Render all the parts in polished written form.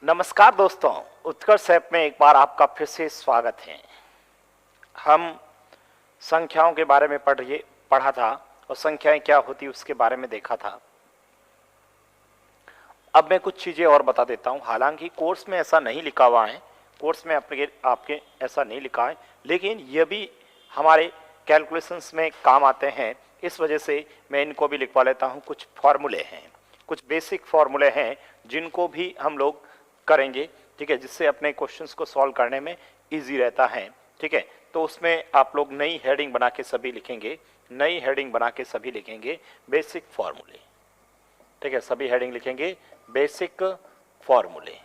नमस्कार दोस्तों, उत्कर्ष ऐप में एक बार आपका फिर से स्वागत है। हम संख्याओं के बारे में पढ़ा था और संख्याएं क्या होती उसके बारे में देखा था। अब मैं कुछ चीज़ें और बता देता हूं। हालांकि कोर्स में ऐसा नहीं लिखा हुआ है, कोर्स में आपके ऐसा नहीं लिखा है, लेकिन ये भी हमारे कैलकुलेशंस में काम आते हैं। इस वजह से मैं इनको भी लिखवा लेता हूं। कुछ फॉर्मूले हैं, कुछ बेसिक फॉर्मूले हैं जिनको भी हम लोग करेंगे, ठीक है, जिससे अपने क्वेश्चंस को सॉल्व करने में इजी रहता है। ठीक है, तो उसमें आप लोग नई हेडिंग बना के सभी लिखेंगे, नई हेडिंग बना के सभी लिखेंगे बेसिक फॉर्मूले। ठीक है, सभी हेडिंग लिखेंगे बेसिक फॉर्मूले।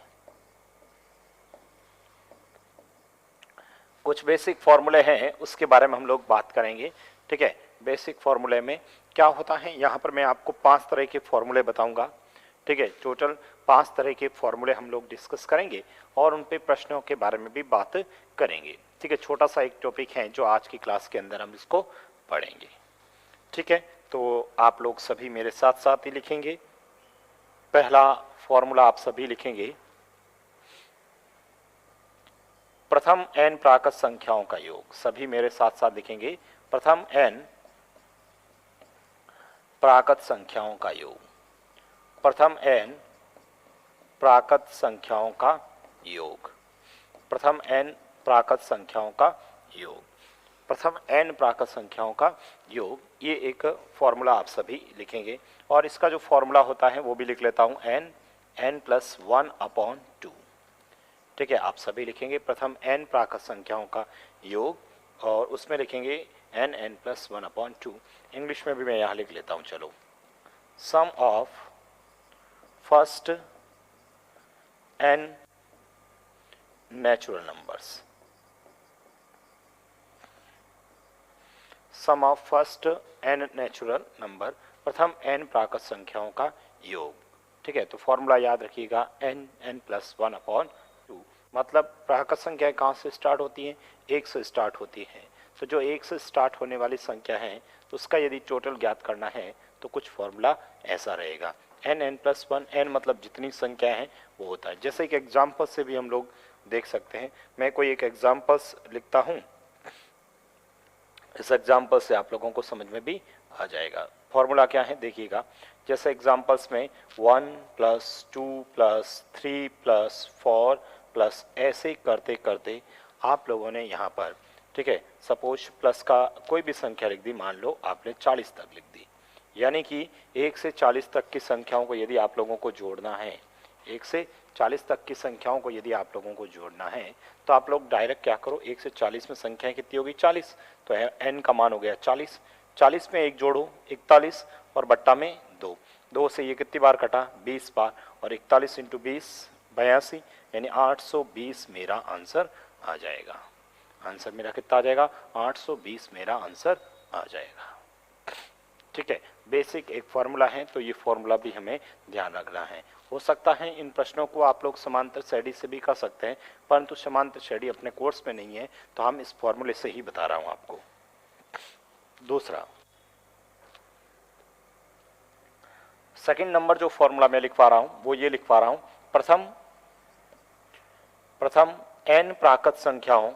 कुछ बेसिक फॉर्मूले हैं, उसके बारे में हम लोग बात करेंगे। ठीक है, बेसिक फॉर्मूले में क्या होता है, यहाँ पर मैं आपको 5 तरह के फॉर्मूले बताऊंगा। ठीक है, टोटल 5 तरह के फॉर्मूले हम लोग डिस्कस करेंगे और उन पे प्रश्नों के बारे में भी बात करेंगे। ठीक है, छोटा सा एक टॉपिक है जो आज की क्लास के अंदर हम इसको पढ़ेंगे। ठीक है, तो आप लोग सभी मेरे साथ साथ ही लिखेंगे। पहला फॉर्मूला आप सभी लिखेंगे, प्रथम n प्राकृत संख्याओं का योग। सभी मेरे साथ साथ लिखेंगे, प्रथम n प्राकृत संख्याओं का योग। प्रथम n प्राकृत संख्याओं का योग। प्रथम n प्राकृत संख्याओं का योग। प्रथम n प्राकृत संख्याओं का योग, ये एक फॉर्मूला आप सभी लिखेंगे। और इसका जो फॉर्मूला होता है वो भी लिख लेता हूँ, n+1/2। ठीक है, आप सभी लिखेंगे प्रथम n प्राकृत संख्याओं का योग और उसमें लिखेंगे n+1/2। इंग्लिश में भी मैं यहाँ लिख लेता हूँ, चलो। Sum of first n natural numbers. Sum of first n natural number, प्रथम n प्राकृत संख्याओं का योग। ठीक है, तो फॉर्मूला याद रखिएगा, n+1/2। मतलब प्राकृत संख्या कहाँ से स्टार्ट होती हैं? 1 से स्टार्ट होती हैं। तो जो 1 से स्टार्ट होने वाली संख्या है उसका यदि टोटल ज्ञात करना है तो कुछ फॉर्मूला ऐसा रहेगा, n+1। n मतलब जितनी संख्या है वो होता है। जैसे एक एग्जाम्पल से भी हम लोग देख सकते हैं। मैं कोई एक एग्जाम्पल्स लिखता हूँ, इस एग्जाम्पल से आप लोगों को समझ में भी आ जाएगा। फॉर्मूला क्या है देखिएगा, जैसे एग्जाम्पल्स में 1 + 2 + 3 + 4 प्लस, ऐसे करते करते आप लोगों ने यहाँ पर, ठीक है, सपोज प्लस का कोई भी संख्या लिख दी। मान लो आपने 40 तक लिख दी, यानी कि 1 से 40 तक की संख्याओं को यदि आप लोगों को जोड़ना है, 1 से 40 तक की संख्याओं को यदि आप लोगों को जोड़ना है तो आप लोग डायरेक्ट क्या करो, 1 से 40 में संख्याएं कितनी होगी? 40। तो n का मान हो गया 40। 40 में 1 जोड़ो 41 और बट्टा में 2। 2 से ये कितनी बार कटा? 20 बार। और 41 × 20 82, यानी 820 मेरा आंसर आ जाएगा। आंसर मेरा कितना आ जाएगा? 820 मेरा आंसर आ जाएगा। ठीक है, बेसिक एक फॉर्मूला है, तो ये फॉर्मूला भी हमें ध्यान रखना है। हो सकता है इन प्रश्नों को आप लोग समांतर श्रेणी से भी कर सकते हैं, परंतु समांतर श्रेणी अपने कोर्स में नहीं है, तो हम इस फॉर्मूले से ही बता रहा हूं आपको। दूसरा, सेकंड नंबर जो फॉर्मूला मैं लिखवा रहा हूं वो ये लिखवा रहा हूं, प्रथम n प्राकृत संख्याओं,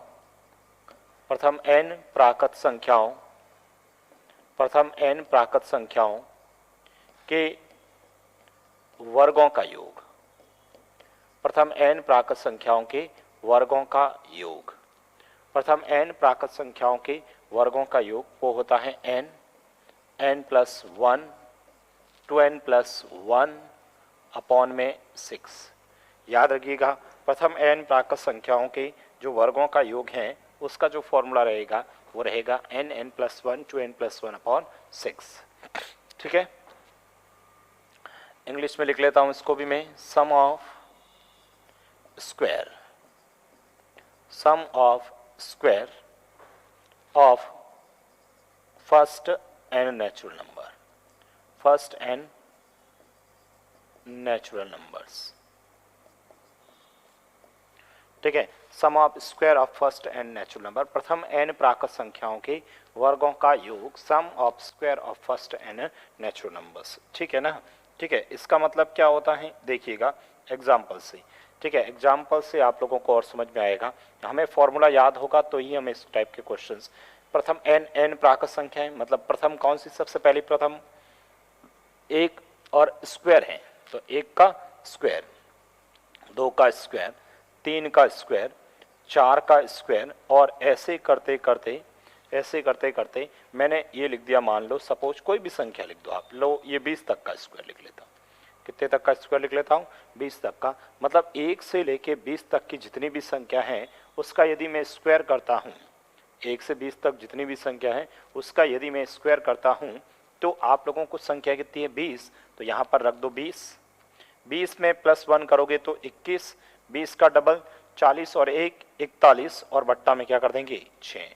प्रथम n प्राकृत संख्याओं, प्रथम n प्राकृत संख्याओं के वर्गों का योग। प्रथम n प्राकृत संख्याओं के वर्गों का योग। प्रथम n प्राकृत संख्याओं के वर्गों का योग वो होता है n+1 2n+1 अपॉन में 6। याद रखिएगा, प्रथम n प्राकृत संख्याओं के जो वर्गों का योग है उसका जो फॉर्मूला रहेगा वो रहेगा n+1 2n+1 अपॉन 6। ठीक है, इंग्लिश में लिख लेता हूं इसको भी मैं, sum of square, sum of square of first n natural number, first n natural numbers. ठीक है, sum of square of first n natural number, प्रथम n प्राकृत संख्याओं के वर्गों का योग, sum of square of first n natural numbers. ठीक है ना? ठीक है, इसका मतलब क्या होता है देखिएगा, एग्जाम्पल से। ठीक है, एग्जाम्पल से आप लोगों को और समझ में आएगा। हमें फॉर्मूला याद होगा तो ही हम इस टाइप के क्वेश्चंस। प्रथम n प्राकृत संख्या है, मतलब प्रथम कौन सी सबसे पहली, प्रथम एक और स्क्वायर है, तो एक का स्क्वायर, दो का स्क्वायर, तीन का स्क्वायर, चार का स्क्वायर, और ऐसे करते करते मैंने ये लिख दिया, मान लो सपोज कोई भी संख्या लिख दो आप, लो ये 20 तक का स्क्वायर लिख लेता हूँ। कितने तक का स्क्वायर लिख लेता हूँ? 20 तक का। मतलब 1 से लेके 20 तक की जितनी भी संख्या है उसका यदि मैं स्क्वायर करता हूँ, 1 से 20 तक जितनी भी संख्या है उसका यदि मैं स्क्वायर करता हूँ, तो आप लोगों को संख्या कितनी है? 20। तो यहाँ पर रख दो 20। 20 में +1 करोगे तो 21, 20 का डबल 40 और 1 41, और बट्टा में क्या कर देंगे? 6।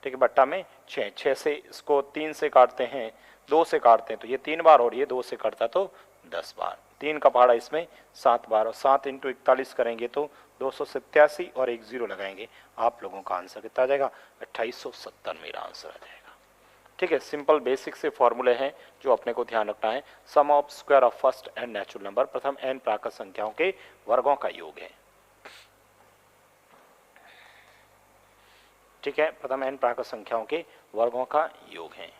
ठीक है, बट्टा में 6। 6 से इसको 3 से काटते हैं, 2 से काटते हैं तो ये 3 बार, और ये 2 से कटता तो 10 बार। 3 का पहाड़ा इसमें 7 बार, और 7 इंटू 41 करेंगे तो 287, और एक 0 लगाएंगे। आप लोगों का आंसर कितना आ जाएगा? 2870 मेरा आंसर आ जाएगा। ठीक है, सिंपल बेसिक से फॉर्मूले हैं जो अपने को ध्यान रखना है। Sum of square of first and natural number, प्रथम n प्राकृत संख्याओं के वर्गों का योग है। ठीक है, प्रथम n प्राकृत संख्याओं के वर्गों का योग है।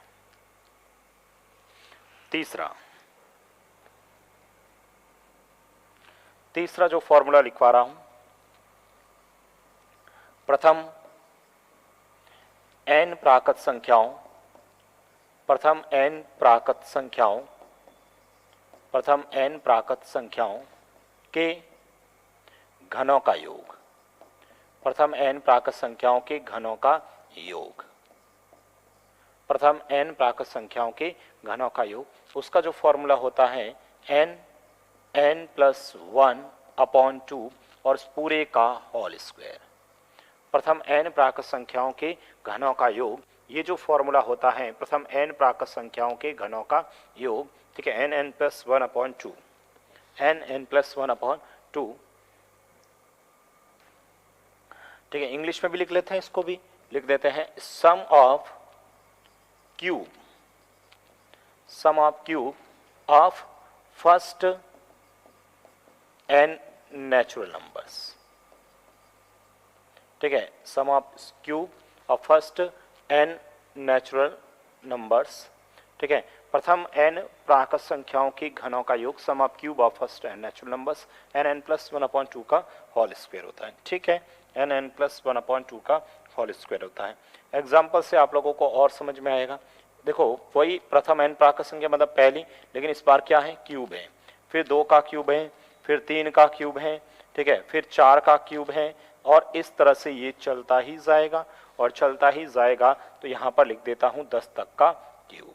तीसरा जो फॉर्मूला लिखवा रहा हूं, प्रथम n प्राकृत संख्याओं, प्रथम n प्राकृत संख्याओं, प्रथम n प्राकृत संख्याओं के घनों का योग, प्रथम n प्राकृत संख्याओं के घनों का योग, प्रथम n प्राकृत संख्याओं के घनों का योग। उसका जो फॉर्मूला होता है n + 1/2 और पूरे का होल स्क्वायर। प्रथम n प्राकृत संख्याओं के घनों का योग, ये जो फॉर्मूला होता है प्रथम n प्राकृत संख्याओं के घनों का योग। ठीक है, n + 1/2, n + 1/2। ठीक है, इंग्लिश में भी लिख लेते हैं, इसको भी लिख देते हैं sum of cube of first n natural numbers. ठीक है, sum of cube of first n natural numbers. ठीक है, प्रथम n प्राकृत संख्याओं के घनों का योग, sum of cube of first n natural numbers, n + 1/2 का होल स्क्वायर होता है। ठीक है, n + 1/2 का होल स्क्वायर होता है। एग्जाम्पल से आप लोगों को और समझ में आएगा। देखो, वही प्रथम n प्राकृत संख्या मतलब पहली, लेकिन इस बार क्या है? क्यूब है। फिर 2 का क्यूब है, फिर 3 का क्यूब है, ठीक है, फिर 4 का क्यूब है, और इस तरह से ये चलता ही जाएगा और चलता ही जाएगा। तो यहाँ पर लिख देता हूँ 10 तक का क्यूब।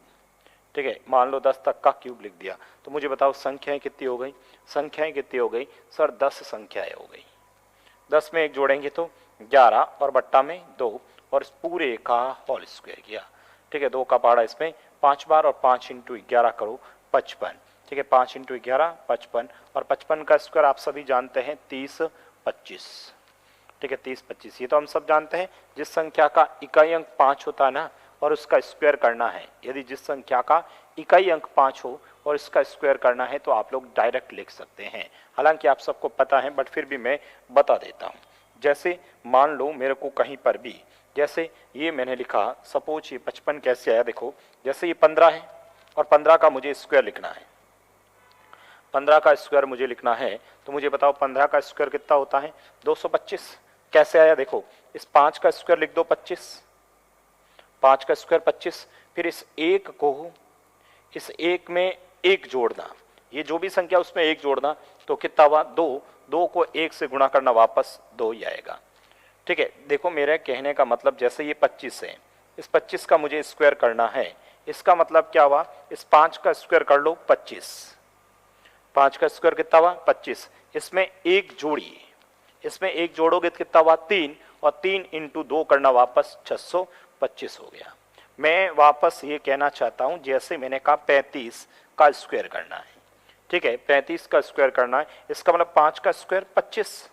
ठीक है, मान लो 10 तक का क्यूब लिख दिया, तो मुझे बताओ संख्याएं कितनी हो गई? संख्याएं कितनी हो गई सर? 10 संख्याएं हो गई। 10 में एक जोड़ेंगे तो 11, और बट्टा में 2, और इस पूरे का होल स्क्वायर किया। ठीक है, 2 का पहाड़ा इसमें 5 बार, और 5 × 11 करो 55। ठीक है, 5 × 11 55, और 55 का स्क्वायर आप सभी जानते हैं 30 25। ठीक है, 30 25 ये तो हम सब जानते हैं। जिस संख्या का इकाई अंक 5 होता है ना, और उसका स्क्वायर करना है, यदि जिस संख्या का इकाई अंक 5 हो और इसका स्क्वायर करना है तो आप लोग डायरेक्ट लिख सकते हैं। हालांकि आप सबको पता है, बट फिर भी मैं बता देता हूँ। जैसे मान लो मेरे को कहीं पर भी, जैसे ये मैंने लिखा, सपोज ये 55 कैसे आया? देखो, जैसे ये 15 है और 15 का मुझे स्क्वायर लिखना है, 15 का स्क्वायर मुझे लिखना है, तो मुझे बताओ 15 का स्क्वायर कितना होता है? 225। कैसे आया? देखो, इस 5 का स्क्वायर लिख दो 25, 5 का स्क्वायर 25, फिर इस एक को, इस एक में एक जोड़ना, ये जो भी संख्या उसमें एक जोड़ना, तो कितना हुआ? 2। 2 को 1 से गुणा करना, वापस 2 ही आएगा। ठीक है, देखो मेरे कहने का मतलब, जैसे ये 25 है, इस 25 का मुझे स्क्वायर करना है, इसका मतलब क्या हुआ? इस 5 का स्क्वायर कर लो 25, 5 का स्क्वायर कितना हुआ? 25। इसमें एक जोड़िए, इसमें एक जोड़ोगे तो कितना हुआ? 3, और 3 × 2 करना, वापस 625 हो गया। मैं वापस ये कहना चाहता हूं, जैसे मैंने कहा 35 का स्क्वायर करना है। ठीक है, 35 का स्क्वायर करना है, इसका मतलब 5 का स्क्वायर 25,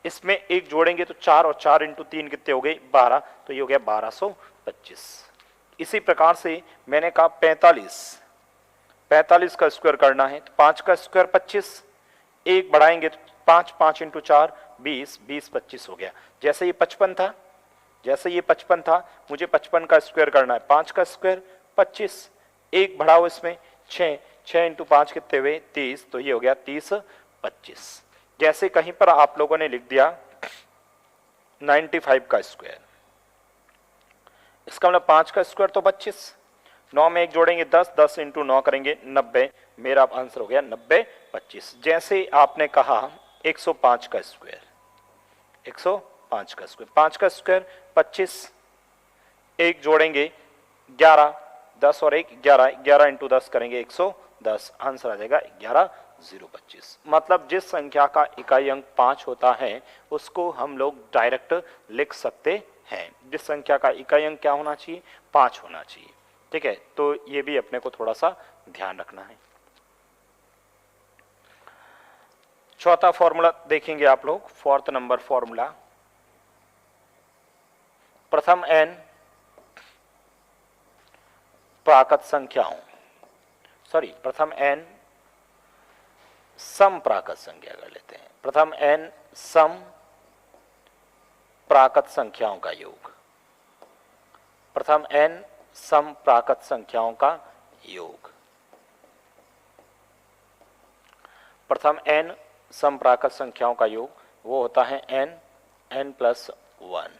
इसमें एक जोड़ेंगे तो 4, और 4 × 3 कितने हो गए? 12, तो ये हो गया 1225। इसी प्रकार से मैंने कहा 45 का स्क्वायर करना है, तो 5 का स्क्वायर 25, एक बढ़ाएंगे तो 5, 5 इंटू 4 20, 20 25 हो गया। जैसे ये 55 था, जैसे ये 55 था, मुझे 55 का स्क्वायर करना है, 5 का स्क्वायर 25, एक बढ़ाओ इसमें 6, 6 इंटू 5 कितने हुए 30, तो ये हो गया 30 25। जैसे कहीं पर आप लोगों ने लिख दिया 95 का स्क्वायर, इसका मतलब 5 का स्क्वायर तो 25, 9 में एक जोड़ेंगे 10, 10 इंटू 9 करेंगे 90, मेरा आंसर हो गया 90 25। जैसे आपने कहा 105 का स्क्वायर, 105 का स्क्वायर, 5 का स्क्वायर 25, एक जोड़ेंगे 11, 10 और 1 11, 11 इंटू 10 करेंगे 110, आंसर आ जाएगा 11,025। मतलब जिस संख्या का इकाई अंक 5 होता है उसको हम लोग डायरेक्ट लिख सकते हैं। जिस संख्या का इकाई अंक क्या होना चाहिए 5 होना चाहिए। ठीक है, तो ये भी अपने को थोड़ा सा ध्यान रखना है। चौथा फॉर्मूला देखेंगे आप लोग, फोर्थ नंबर फॉर्मूला, प्रथम n प्राकृत संख्याओं, सॉरी प्रथम n सम प्राकृत संख्या कर लेते हैं, प्रथम n सम प्राकृत संख्याओं का योग, प्रथम n सम प्राकृत संख्याओं का योग, प्रथम n सम प्राकृत संख्याओं का योग वो होता है n n plus 1,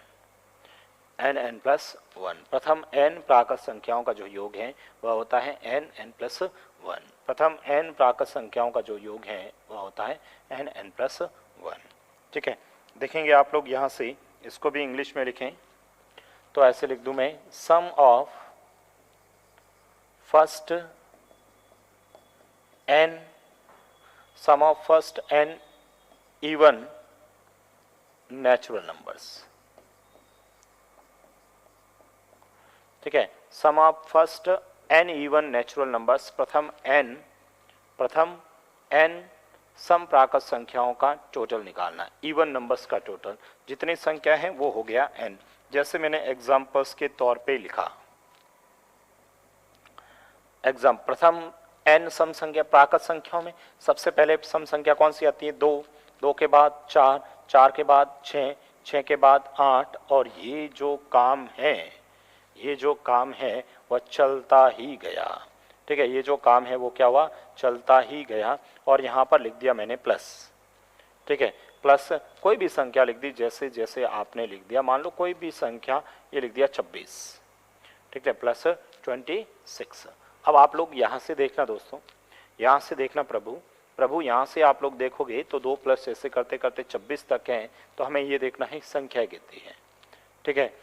n n plus 1। प्रथम n प्राकृत संख्याओं का जो योग है वह होता है n n प्लस 1। प्रथम n प्राकृत संख्याओं का जो योग है वह होता है n n प्लस 1। ठीक है, देखेंगे आप लोग यहाँ से, इसको भी इंग्लिश में लिखें तो ऐसे लिख दूं मैं, sum of first n, sum of first n even natural numbers. ठीक है, sum of first n even natural numbers, प्रथम n सम प्राकृत संख्याओं का टोटल निकालना है, इवन नंबर्स का टोटल, जितनी संख्या है वो हो गया n। जैसे मैंने एग्जांपल्स के तौर पे लिखा, प्रथम n सम संख्या प्राकृत संख्याओं में सबसे पहले सम संख्या कौन सी आती है 2, 2 के बाद 4, 4 के बाद 6, 6 के बाद 8, और ये जो काम है वह चलता ही गया। ठीक है, ये जो काम है वो क्या हुआ, चलता ही गया, और यहाँ पर लिख दिया मैंने प्लस। ठीक है, प्लस कोई भी संख्या लिख दी, जैसे जैसे आपने लिख दिया, मान लो कोई भी संख्या, ये लिख दिया 26। ठीक है, प्लस 26। अब आप लोग यहाँ से देखना दोस्तों, यहाँ से देखना प्रभु यहाँ से आप लोग देखोगे तो 2 प्लस ऐसे करते करते 26 तक हैं, तो हमें ये देखना है संख्याएं कितनी है। ठीक है,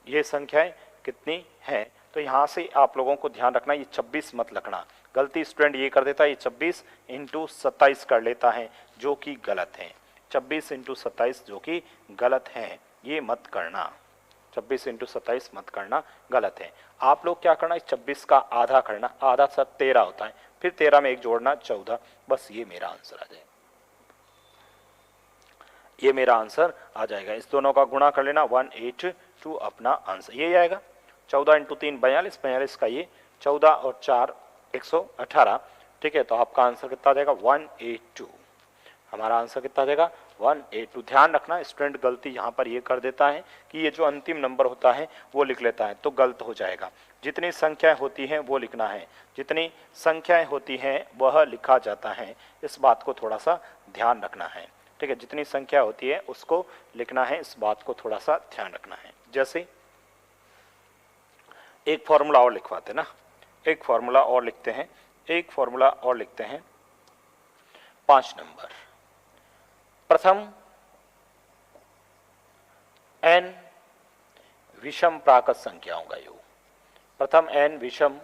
ये संख्याएं कितनी है, तो यहाँ से आप लोगों को ध्यान रखना, ये 26 मत लिखना, गलती स्टूडेंट ये कर देता है, ये 26 इंटू 27 कर लेता है जो कि गलत है, 26 इंटू 27 जो कि गलत है, ये मत करना, 26 इंटू 27 मत करना, गलत है। आप लोग क्या करना, 26 का आधा करना, आधा सर 13 होता है, फिर 13 में एक जोड़ना 14, बस ये मेरा आंसर आ जाए, ये मेरा आंसर आ जाएगा। इस दोनों का गुणा कर लेना, 182 अपना आंसर ये आएगा। 14 इंटू 3 42, 42 का ये 14 और 4 118। ठीक है, तो आपका आंसर कितना आ जाएगा 182, हमारा आंसर कितना आ जाएगा 182। ध्यान रखना स्टूडेंट गलती यहाँ पर ये कर देता है कि ये जो अंतिम नंबर होता है वो लिख लेता है, तो गलत हो जाएगा। जितनी संख्याएं होती हैं वो लिखना है, जितनी संख्याएं होती हैं वह लिखा जाता है, इस बात को थोड़ा सा ध्यान रखना है। ठीक है, जितनी संख्या होती है उसको लिखना है, इस बात को थोड़ा सा ध्यान रखना है। जैसे एक फॉर्मूला और लिखवाते ना, एक फॉर्मूला और लिखते हैं, एक फॉर्मूला और लिखते हैं, 5 नंबर, प्रथम n विषम प्राकृत संख्याओं का योग, प्रथम n विषम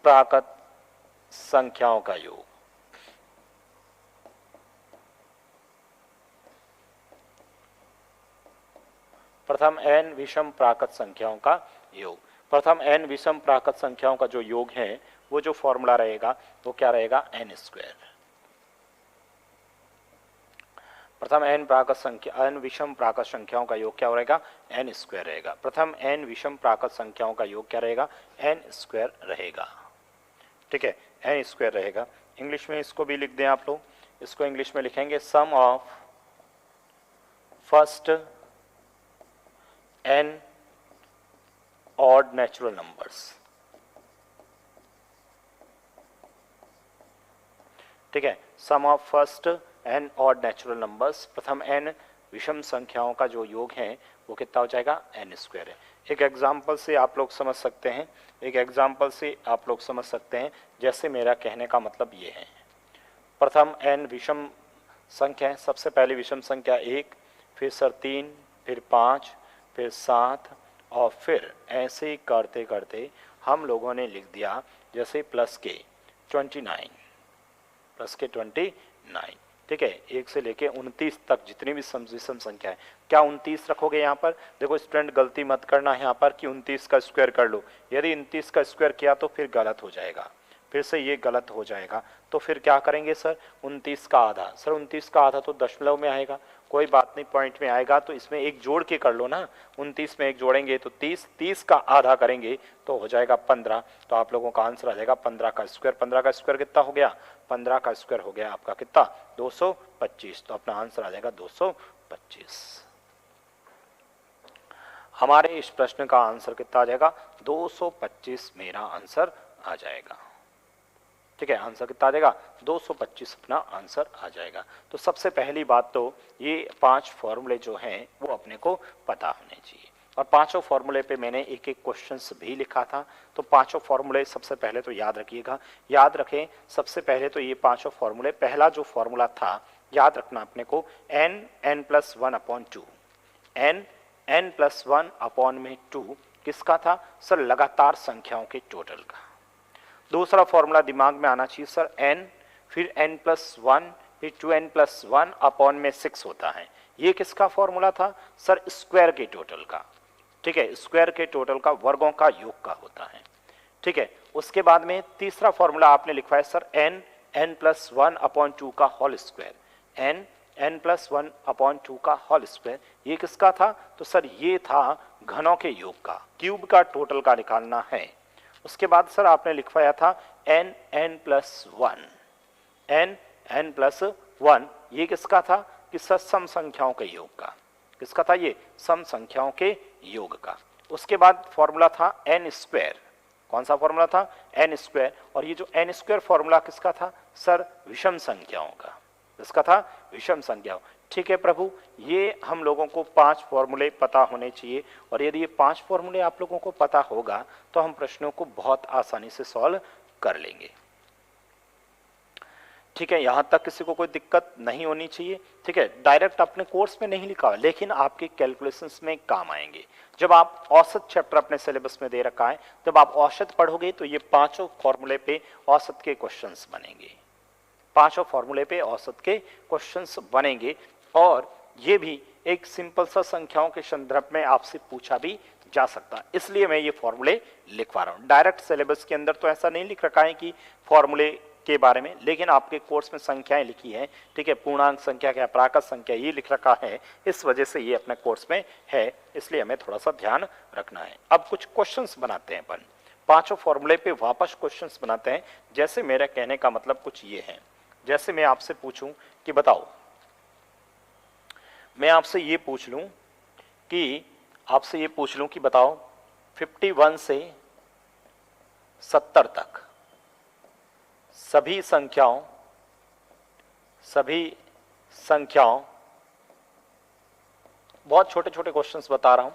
प्राकृत संख्याओं का योग, प्रथम n विषम प्राकृत संख्याओं का योग। प्रथम n विषम प्राकृत संख्याओं का जो योग है वो जो फॉर्मूला रहेगा वो क्या रहेगा, n स्क्वायर। प्रथम n प्राकृत संख्या, n विषम प्राकृत संख्याओं का योग क्या रहेगा, n स्क्वायर रहेगा। प्रथम n विषम प्राकृत संख्याओं का योग क्या रहेगा, n स्क्वायर रहेगा। ठीक है, n स्क्वायर रहेगा। इंग्लिश में इसको भी लिख दें आप लोग, इसको इंग्लिश में लिखेंगे sum of first n odd natural numbers. ठीक है, sum of first n odd natural numbers, प्रथम n विषम संख्याओं का जो योग है वो कितना हो जाएगा, n स्क्वायर है। एक एग्जाम्पल से आप लोग समझ सकते हैं, जैसे मेरा कहने का मतलब ये है, प्रथम n विषम संख्या है, सबसे पहली विषम संख्या 1, फिर सर 3, फिर 5, फिर 7 और फिर ऐसे ही करते करते हम लोगों ने लिख दिया जैसे प्लस के 29, ठीक है, 1 से लेके 29 तक जितनी भी विषम संख्या है। क्या 29 रखोगे यहाँ पर? देखो स्टूडेंट गलती मत करना यहाँ पर कि 29 का स्क्वायर कर लो, यदि 29 का स्क्वायर किया तो फिर गलत हो जाएगा, फिर से ये गलत हो जाएगा। तो फिर क्या करेंगे सर, 29 का आधा, सर 29 का आधा तो दशमलव में आएगा, कोई बात नहीं पॉइंट में आएगा, तो इसमें एक जोड़ के कर लो ना, 29 में एक जोड़ेंगे तो 30, 30 का आधा करेंगे तो हो जाएगा 15, तो आप लोगों का आंसर आ जाएगा 15 का स्क्वायर। 15 का स्क्वायर कितना हो गया, 15 का स्क्वायर हो गया आपका कितना, 225, तो अपना आंसर आ जाएगा 225। हमारे इस प्रश्न का आंसर कितना आ जाएगा, 225 मेरा आंसर आ जाएगा। ठीक है, आंसर कितना आ जाएगा, 225 अपना आंसर आ जाएगा। तो सबसे पहली बात तो ये 5 फॉर्मूले जो हैं वो अपने को पता होने चाहिए, और पांचों फॉर्मूले पे मैंने एक एक क्वेश्चंस भी लिखा था, तो पांचों फॉर्मूले सबसे पहले तो याद रखिएगा, याद रखें सबसे पहले तो ये पांचों फॉर्मूले, पहला जो फॉर्मूला था याद रखना अपने को, n+1/2, n+1/2 किसका था सर, लगातार संख्याओं के टोटल का। दूसरा फॉर्मूला दिमाग में आना चाहिए सर, n फिर n+1 फिर 2n+1/6 होता है, ये किसका फॉर्मूला था सर, स्क्वायर के टोटल का। ठीक है, स्क्वायर के टोटल का, वर्गों का योग का होता है। ठीक है, उसके बाद में तीसरा फॉर्मूला आपने लिखवाया सर n+1/2 का होल स्क्वायर, n+1/2 का होल स्क्वायर, ये किसका था, तो सर ये था घनों के योग का, क्यूब का टोटल का निकालना है। उसके बाद सर आपने लिखवाया था n+1, n+1 ये किसका था कि सर सम संख्याओं के योग का, किसका था ये, सम संख्याओं के योग का। उसके बाद फॉर्मूला था n स्क्वायर, कौन सा फॉर्मूला था, n स्क्वायर, और ये जो n स्क्वायर फॉर्मूला किसका था सर, विषम संख्याओं का, किसका था, विषम संख्याओं। ठीक है प्रभु, ये हम लोगों को 5 फॉर्मूले पता होने चाहिए, और यदि ये 5 फॉर्मूले आप लोगों को पता होगा तो हम प्रश्नों को बहुत आसानी से सॉल्व कर लेंगे। ठीक है, यहां तक किसी को कोई दिक्कत नहीं होनी चाहिए। ठीक है, डायरेक्ट अपने कोर्स में नहीं लिखा, लेकिन आपके कैलकुलेशंस में काम आएंगे। जब आप औसत चैप्टर अपने सिलेबस में दे रखा है, जब आप औसत पढ़ोगे तो ये पांचों फॉर्मूले पे औसत के क्वेश्चंस बनेंगे, पांचों फॉर्मूले पे औसत के क्वेश्चंस बनेंगे, और ये भी एक सिंपल सा संख्याओं के संदर्भ में आपसे पूछा भी जा सकता है, इसलिए मैं ये फॉर्मूले लिखवा रहा हूं। डायरेक्ट सिलेबस के अंदर तो ऐसा नहीं लिख रखा है कि फॉर्मूले के बारे में, लेकिन आपके कोर्स में संख्याएं लिखी है। ठीक है, पूर्णांक संख्या क्या, प्राकृत संख्या, ये लिख रखा है, इस वजह से ये अपने कोर्स में है, इसलिए हमें थोड़ा सा ध्यान रखना है। अब कुछ क्वेश्चंस बनाते हैं अपन, पांचों फॉर्मूले पे वापस क्वेश्चंस बनाते हैं। जैसे मेरा कहने का मतलब कुछ ये है, जैसे मैं आपसे पूछूं कि बताओ, मैं आपसे ये पूछ लूं कि बताओ 51 से 70 तक सभी संख्याओं, बहुत छोटे छोटे क्वेश्चंस बता रहा हूं,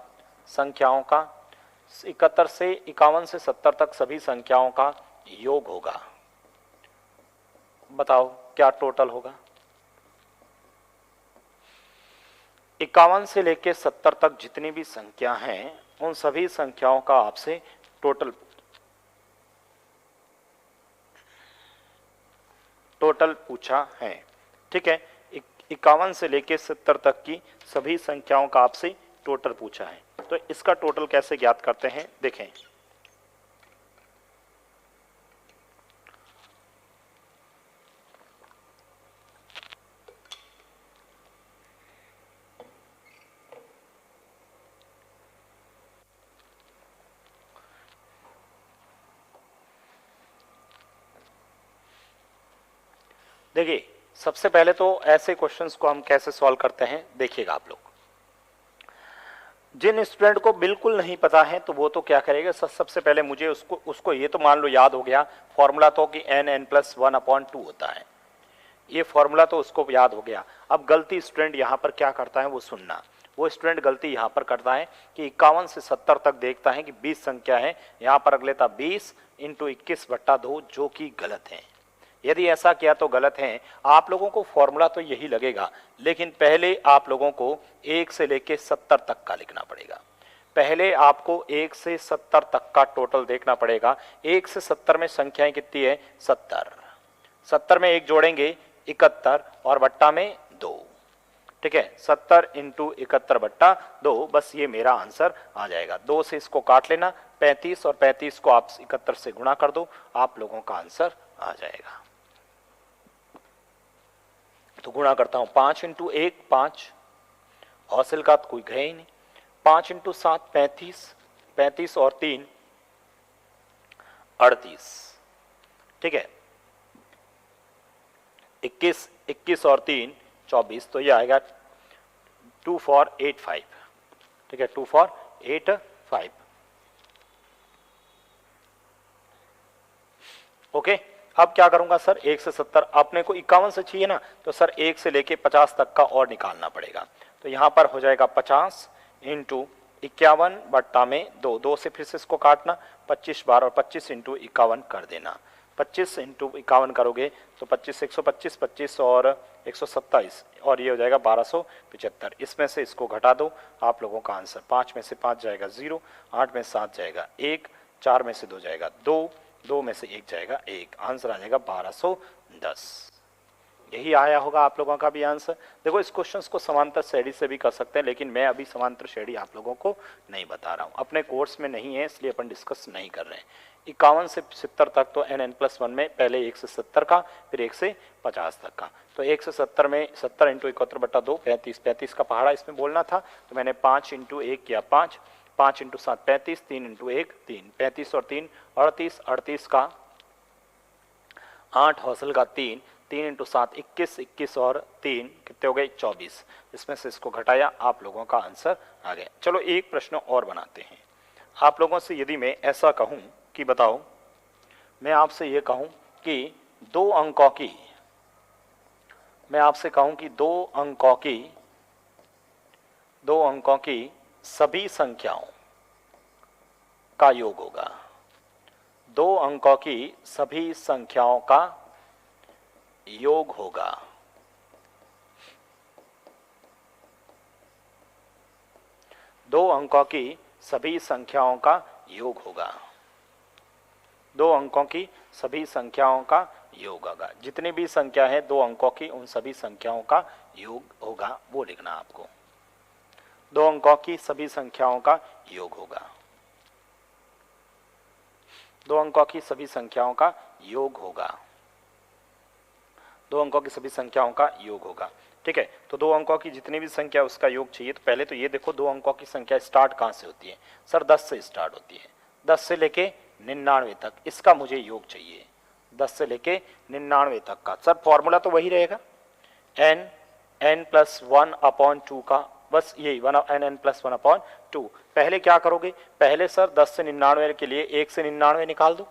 संख्याओं का 71 से 51 से 70 तक सभी संख्याओं का योग होगा, बताओ क्या टोटल होगा। 51 से लेकर 70 तक जितनी भी संख्या हैं, उन सभी संख्याओं का आपसे टोटल पूछा है। ठीक है, 51 से लेकर 70 तक की सभी संख्याओं का आपसे टोटल पूछा है, तो इसका टोटल कैसे ज्ञात करते हैं देखें। देखिए सबसे पहले तो ऐसे क्वेश्चंस को हम कैसे सॉल्व करते हैं देखिएगा आप लोग। जिन स्टूडेंट को बिल्कुल नहीं पता है तो वो तो क्या करेगा, सबसे पहले मुझे उसको ये तो मान लो याद हो गया फॉर्मूला तो कि n+1/2 होता है, ये फॉर्मूला तो उसको याद हो गया। अब गलती स्टूडेंट यहाँ पर क्या करता है वो सुनना। वो स्टूडेंट गलती यहाँ पर करता है कि 51 से 70 तक देखता है कि 20 संख्या है, यहाँ पर रख लेता 20 × 21/2, जो कि गलत है। यदि ऐसा किया तो गलत है। आप लोगों को फॉर्मूला तो यही लगेगा, लेकिन पहले आप लोगों को 1 से लेके 70 तक का लिखना पड़ेगा। पहले आपको 1 से 70 तक का टोटल देखना पड़ेगा। 1 से 70 में संख्याएं कितनी है, 70। 70 में 1 जोड़ेंगे 71 और बट्टा में 2, ठीक है। 70 × 71/2, बस ये मेरा आंसर आ जाएगा। 2 से इसको काट लेना 35 और 35 को आप 71 से गुणा कर दो, आप लोगों का आंसर आ जाएगा। तो गुणा करता हूं 5 × 1 5, हासिल का कोई गए ही नहीं। 5 × 7 35, 35 और 3 38, ठीक है। 21 और 3 24, तो ये आएगा 2 4 8 5, ठीक है। 2 4 8 5, ओके। अब क्या करूंगा सर, 1 से 70 अपने को 51 से चाहिए ना, तो सर 1 से लेके 50 तक का और निकालना पड़ेगा। तो यहां पर हो जाएगा 50 × 51/2, 2 से फिर से इसको काटना 25 बार और 25 × 51 कर देना। 25 × 51 करोगे तो 25 125, 25 और 127, और ये हो जाएगा 1275। इसमें से इसको घटा दो, आप लोगों का आंसर 5 में से 5 जाएगा 0, 8 में 7 जाएगा 1, 4 में से 2 जाएगा 2, 2 में से 1 जाएगा 1, आंसर आ जाएगा 1210। यही आया होगा आप लोगों का भी आंसर। देखो इस क्वेश्चंस को समांतर श्रेणी से भी कर सकते हैं, लेकिन मैं अभी समांतर श्रेणी आप लोगों को नहीं बता रहा हूँ, अपने कोर्स में नहीं है, इसलिए अपन डिस्कस नहीं कर रहे हैं। 51 से 70 तक तो n+1 में पहले 1 से 70 का, फिर 1 से 50 तक का। तो 1 से 70 में 70 × 71/2 35, 35 का पहाड़ा इसमें बोलना था, तो मैंने 5 × 1 किया 5, 5 × 7 35, 3 × 1 3, 35 और 3 38, 38 का 8, हासिल का 3, 3 × 7 21, 21 और 3 कितने हो गए 24। इसमें से इसको घटाया, आप लोगों का आंसर आ गया। चलो एक प्रश्न और बनाते हैं। आप लोगों से यदि मैं ऐसा कहूं कि बताओ, मैं आपसे ये कहूं कि 2 अंकों की, मैं आपसे कहूं कि 2 अंकों की सभी संख्याओं का योग होगा। 2 अंकों की सभी संख्याओं का योग होगा। दो अंकों की सभी संख्याओं का योग होगा। 2 अंकों की सभी संख्याओं का योग होगा। जितनी भी संख्या है 2 अंकों की, उन सभी संख्याओं का योग होगा, वो लिखना आपको। 2 अंकों की सभी संख्याओं का योग होगा। 2 अंकों की सभी संख्याओं का योग होगा। 2 अंकों की सभी संख्याओं का योग होगा, ठीक है। तो 2 अंकों की जितनी भी संख्या उसका योग चाहिए। तो पहले तो ये देखो 2 अंकों की संख्या स्टार्ट कहाँ से होती है, सर 10 से स्टार्ट होती है। 10 से लेके 99 तक इसका मुझे योग चाहिए। 10 से लेके 99 तक का सर फॉर्मूला तो वही रहेगा, n+1/2 का, बस यही n+1/2। पहले क्या करोगे, पहले सर 10 से 99 के लिए 1 से 99 निकाल दो।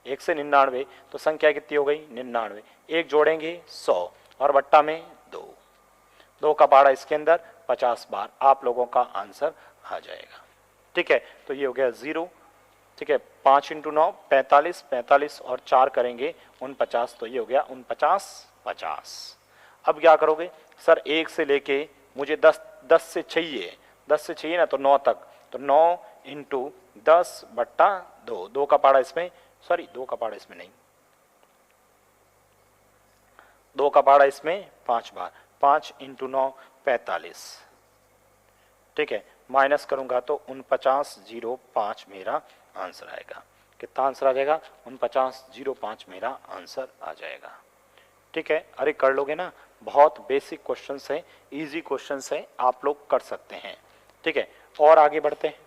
1 से 99 तो संख्या कितनी हो गई 99, 1 जोड़ेंगे 100 और बट्टा में 2, 2 का पहाड़ा इसके अंदर 50 बार, आप लोगों का आंसर आ जाएगा, ठीक है। तो ये हो गया 0, ठीक है। 5 × 9 45, 45 और 4 करेंगे 49, तो ये हो गया 49 50। अब क्या करोगे सर, 1 से लेके मुझे 10 से चाहिए, 10 से चाहिए ना, तो 9 तक, तो 9 × 10/2, 2 का पहाड़ा इसमें, सॉरी 2 का पहाड़ा इसमें नहीं, 2 का पहाड़ा इसमें 5 बार, 5 × 9 45, ठीक है। माइनस करूंगा तो 4905 मेरा आंसर आएगा। कितना आंसर आ जाएगा 4905 मेरा आंसर आ जाएगा, ठीक है। अरे कर लोगे ना, बहुत बेसिक क्वेश्चंस हैं, इजी क्वेश्चंस हैं, आप लोग कर सकते हैं, ठीक है। और आगे बढ़ते हैं,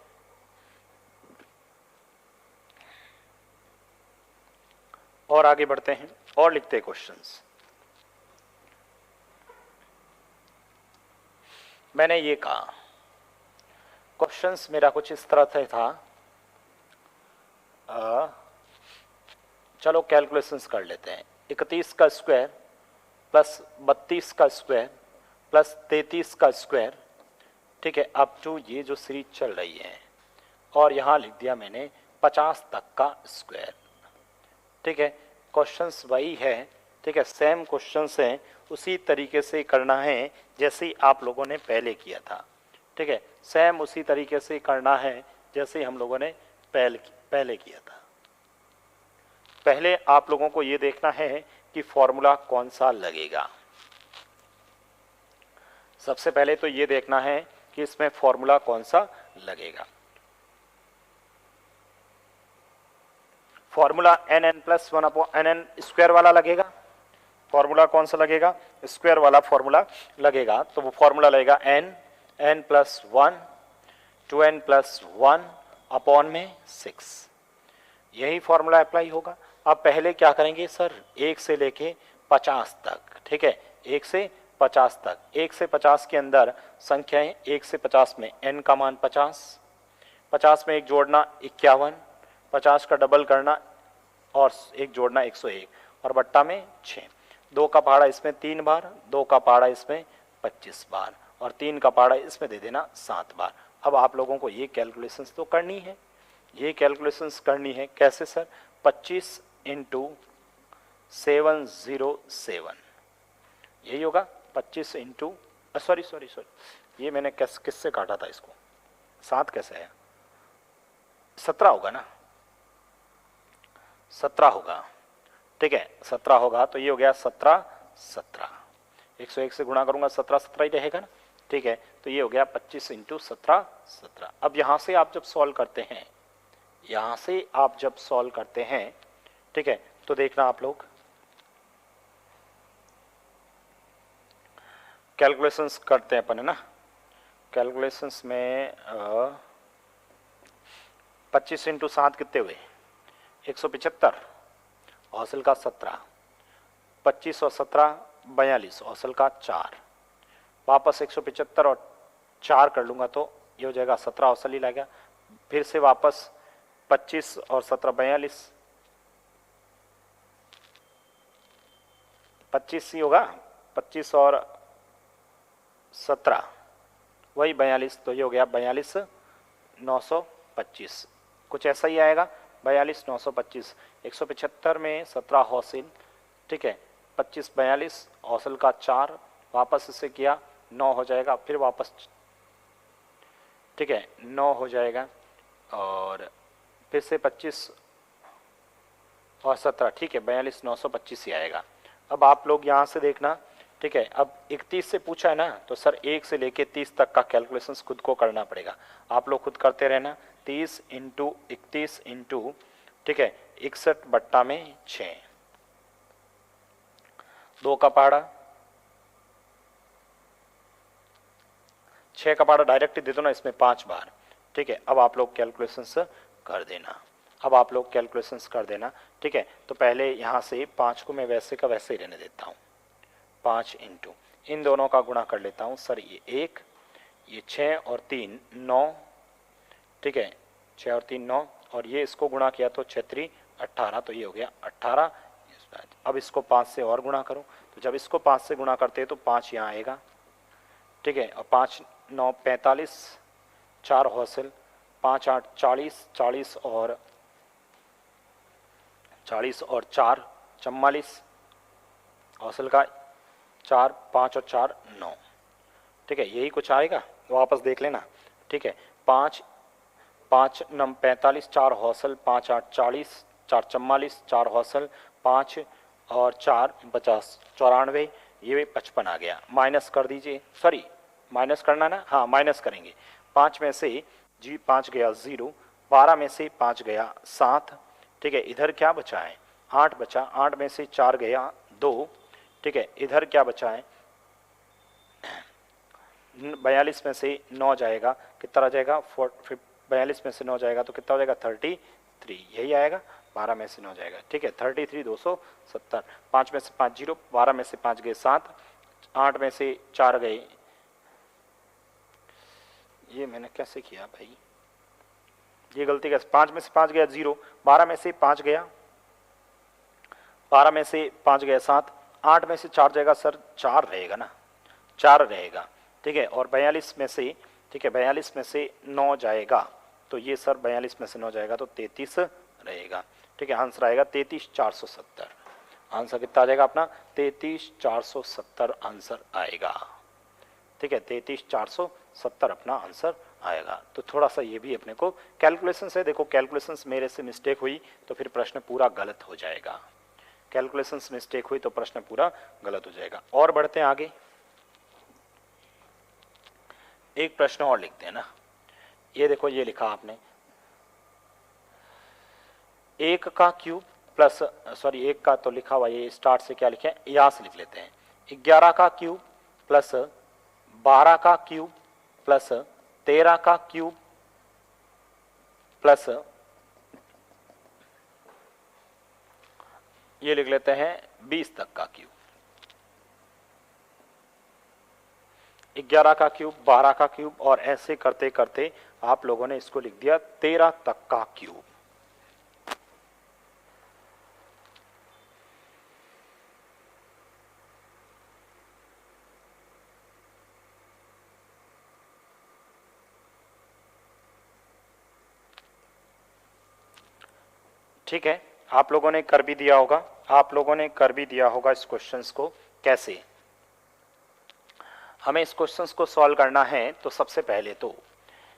और आगे बढ़ते हैं और लिखते हैं क्वेश्चंस। मैंने ये कहा क्वेश्चंस मेरा कुछ इस तरह से था, चलो कैलकुलेशंस कर लेते हैं। 31 का स्क्वायर प्लस 32 का स्क्वायर प्लस 33 का स्क्वायर, ठीक है, अप टू ये जो सीरीज चल रही है, और यहाँ लिख दिया मैंने 50 तक का स्क्वायर। ठीक है, क्वेश्चंस वही है, ठीक है, सेम क्वेश्चंस हैं, उसी तरीके से करना है जैसे ही आप लोगों ने पहले किया था। ठीक है, सेम उसी तरीके से करना है जैसे हम लोगों ने पहले किया था। पहले आप लोगों को ये देखना है कि फॉर्मूला कौन सा लगेगा। सबसे पहले तो ये देखना है कि इसमें फॉर्मूला कौन सा लगेगा। Formula nn plus 1 upon nn square वाला लगेगा। फॉर्मूला कौन सा लगेगा? स्क्वायर वाला फॉर्मूला लगेगा। तो वो फॉर्मूला लगेगा n plus 1 2n plus 1 upon में 6। यही फॉर्मूला अप्लाई होगा। अब पहले क्या करेंगे सर, 1 से लेके 50 तक। ठीक है, 1 से 50 तक, 1 से 50 के अंदर संख्याएं 1 से 50 में n का मान 50, 50 में एक जोड़ना 51, 50 का डबल करना और एक जोड़ना 101 और बट्टा में 6। 2 का पहाड़ा इसमें 3 बार, 2 का पहाड़ा इसमें 25 बार और 3 का पहाड़ा इसमें दे देना 7 बार। अब आप लोगों को ये कैलकुलेशंस तो करनी है, ये कैलकुलेशंस करनी है। कैसे सर? 25 इंटू 707, यही होगा। 25 इंटू सॉरी, ये मैंने किससे काटा था इसको? 7 कैसे है? 17 होगा ना, 17 होगा। ठीक है, 17 होगा तो ये हो गया 17 17, 101 से गुणा करूंगा 17 17 ही रहेगा ना। ठीक है, तो ये हो गया 25 इंटू 17 17। अब यहाँ से आप जब सॉल्व करते हैं, यहाँ से आप जब सॉल्व करते हैं, ठीक है, तो देखना आप लोग कैलकुलेशंस करते हैं अपन, है ना। कैलकुलेशंस में 25 इंटू 7 कितने हुए? 175, औसल का 17, 25 और 17 42, औसल का 4, वापस 175 और 4 कर लूँगा तो ये हो जाएगा 17, औसल ही लगेगा। फिर से वापस 25 और 17 42, 25 ही होगा, 25 और 17 वही 42, तो ये हो गया 42 925, कुछ ऐसा ही आएगा 42 925। 175 में 17 हौसिल, ठीक है, 25 42, हौसल का 4, वापस इसे किया 9 हो जाएगा, फिर वापस, ठीक है, 9 हो जाएगा और फिर से 25 और 17, ठीक है, 42 925 ही आएगा। अब आप लोग यहाँ से देखना, ठीक है, अब 31 से पूछा है ना, तो सर 1 से लेके 30 तक का कैलकुलेशंस खुद को करना पड़ेगा। आप लोग खुद करते रहना। 30 इंटू 31 इंटू, ठीक है, 61 बट्टा में 6, 2 का पहाड़ा, 6 का पहाड़ा डायरेक्ट दे दो ना इसमें 5 बार। ठीक है, अब आप लोग कैलकुलेशंस कर देना, अब आप लोग कैलकुलेशंस कर देना। ठीक है, तो पहले यहाँ से 5 को मैं वैसे का वैसे ही रहने देता हूँ। 5 इंटू इन दोनों का गुणा कर लेता हूँ सर, ये 1, ये 6 और 3 9, ठीक है, 6 और 3 9, और ये इसको गुणा किया तो 6 3 18, तो ये हो गया 18। अब इसको 5 से और गुणा करूँ, तो जब इसको 5 से गुणा करते हैं तो 5 यहाँ आएगा, ठीक है, और 5 9 45, 4 हौसल, 5 8 40, 40 और 4 44, हौसल का 4, 5 और 4 9, ठीक है, यही कुछ आएगा, वापस देख लेना। ठीक है, 5 5 9 45, 4 हौसल, 5 8 40, 4 44, 4 हौसल, 5 और 4 50 94, ये 55 आ गया। माइनस कर दीजिए, सॉरी माइनस करना ना, हाँ माइनस करेंगे। 5 में से 5 गया 0, 12 में से 5 गया 7, ठीक है, इधर क्या बचा है? 8 बचा, 8 में से 4 गया 2, ठीक है, इधर क्या बचा है? 42 में से 9 जाएगा, कितना आ जाएगा? 42 में से 9 जाएगा तो कितना हो जाएगा? 33, यही आएगा। 12 में से 9 जाएगा, ठीक है, 33 270। 5 में से 5 0, 12 में से 5 गए 7, 8 में से 4 गए ये मैंने कैसे किया भाई, ये गलती कैसे, 5 में से 5 गया 0, 12 में से 5 गया, 12 में से 5 गया 7, 8 में से 4 जाएगा सर 4 रहेगा ना, 4 रहेगा, ठीक है। और 42 में से, ठीक है, 42 में से 9 जाएगा, तो ये सर 42 में से 9 जाएगा तो 33 रहेगा, ठीक है। आंसर आएगा 33,470। आंसर कितना आ जाएगा अपना, 33,470 आंसर आएगा, ठीक है। 33,470 अपना आंसर आएगा। तो थोड़ा सा ये भी अपने को कैलकुलेशन से देखो, कैलकुलेशंस मेरे से मिस्टेक हुई तो फिर प्रश्न पूरा गलत हो जाएगा, कैलकुलेशंस मिस्टेक हुई तो प्रश्न पूरा गलत हो जाएगा। और बढ़ते हैं आगे, एक प्रश्न और लिखते हैं ना। ये देखो, ये लिखा आपने 1 का क्यूब प्लस, सॉरी 1 का तो लिखा हुआ, ये स्टार्ट से क्या लिखे, यहां से लिख लेते हैं, 11 का क्यूब प्लस 12 का क्यूब प्लस 13 का क्यूब प्लस, ये लिख लेते हैं 20 तक का क्यूब। 11 का क्यूब, 12 का क्यूब, और ऐसे करते करते आप लोगों ने इसको लिख दिया 13 तक का क्यूब। ठीक है, आप लोगों ने कर भी दिया होगा, आप लोगों ने कर भी दिया होगा इस क्वेश्चंस को। कैसे हमें इस क्वेश्चंस को सॉल्व करना है, तो सबसे पहले तो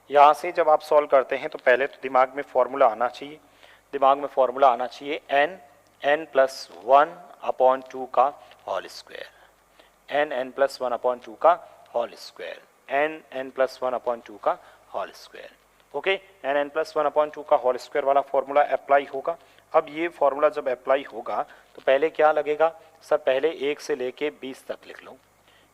यहाँ से जब आप सॉल्व करते हैं तो पहले तो दिमाग में फॉर्मूला आना चाहिए, दिमाग में फॉर्मूला आना चाहिए n प्लस 1 अपॉन 2 का whole square, n plus 1 upon 2 का whole square, n plus 1 upon 2 का whole square. Okay, n plus 1 upon 2 का होल स्क्वायर वाला फॉर्मूला अप्लाई होगा। अब ये फॉर्मूला जब अप्लाई होगा तो पहले क्या लगेगा सर, पहले 1 से लेके 20 तक लिख लो।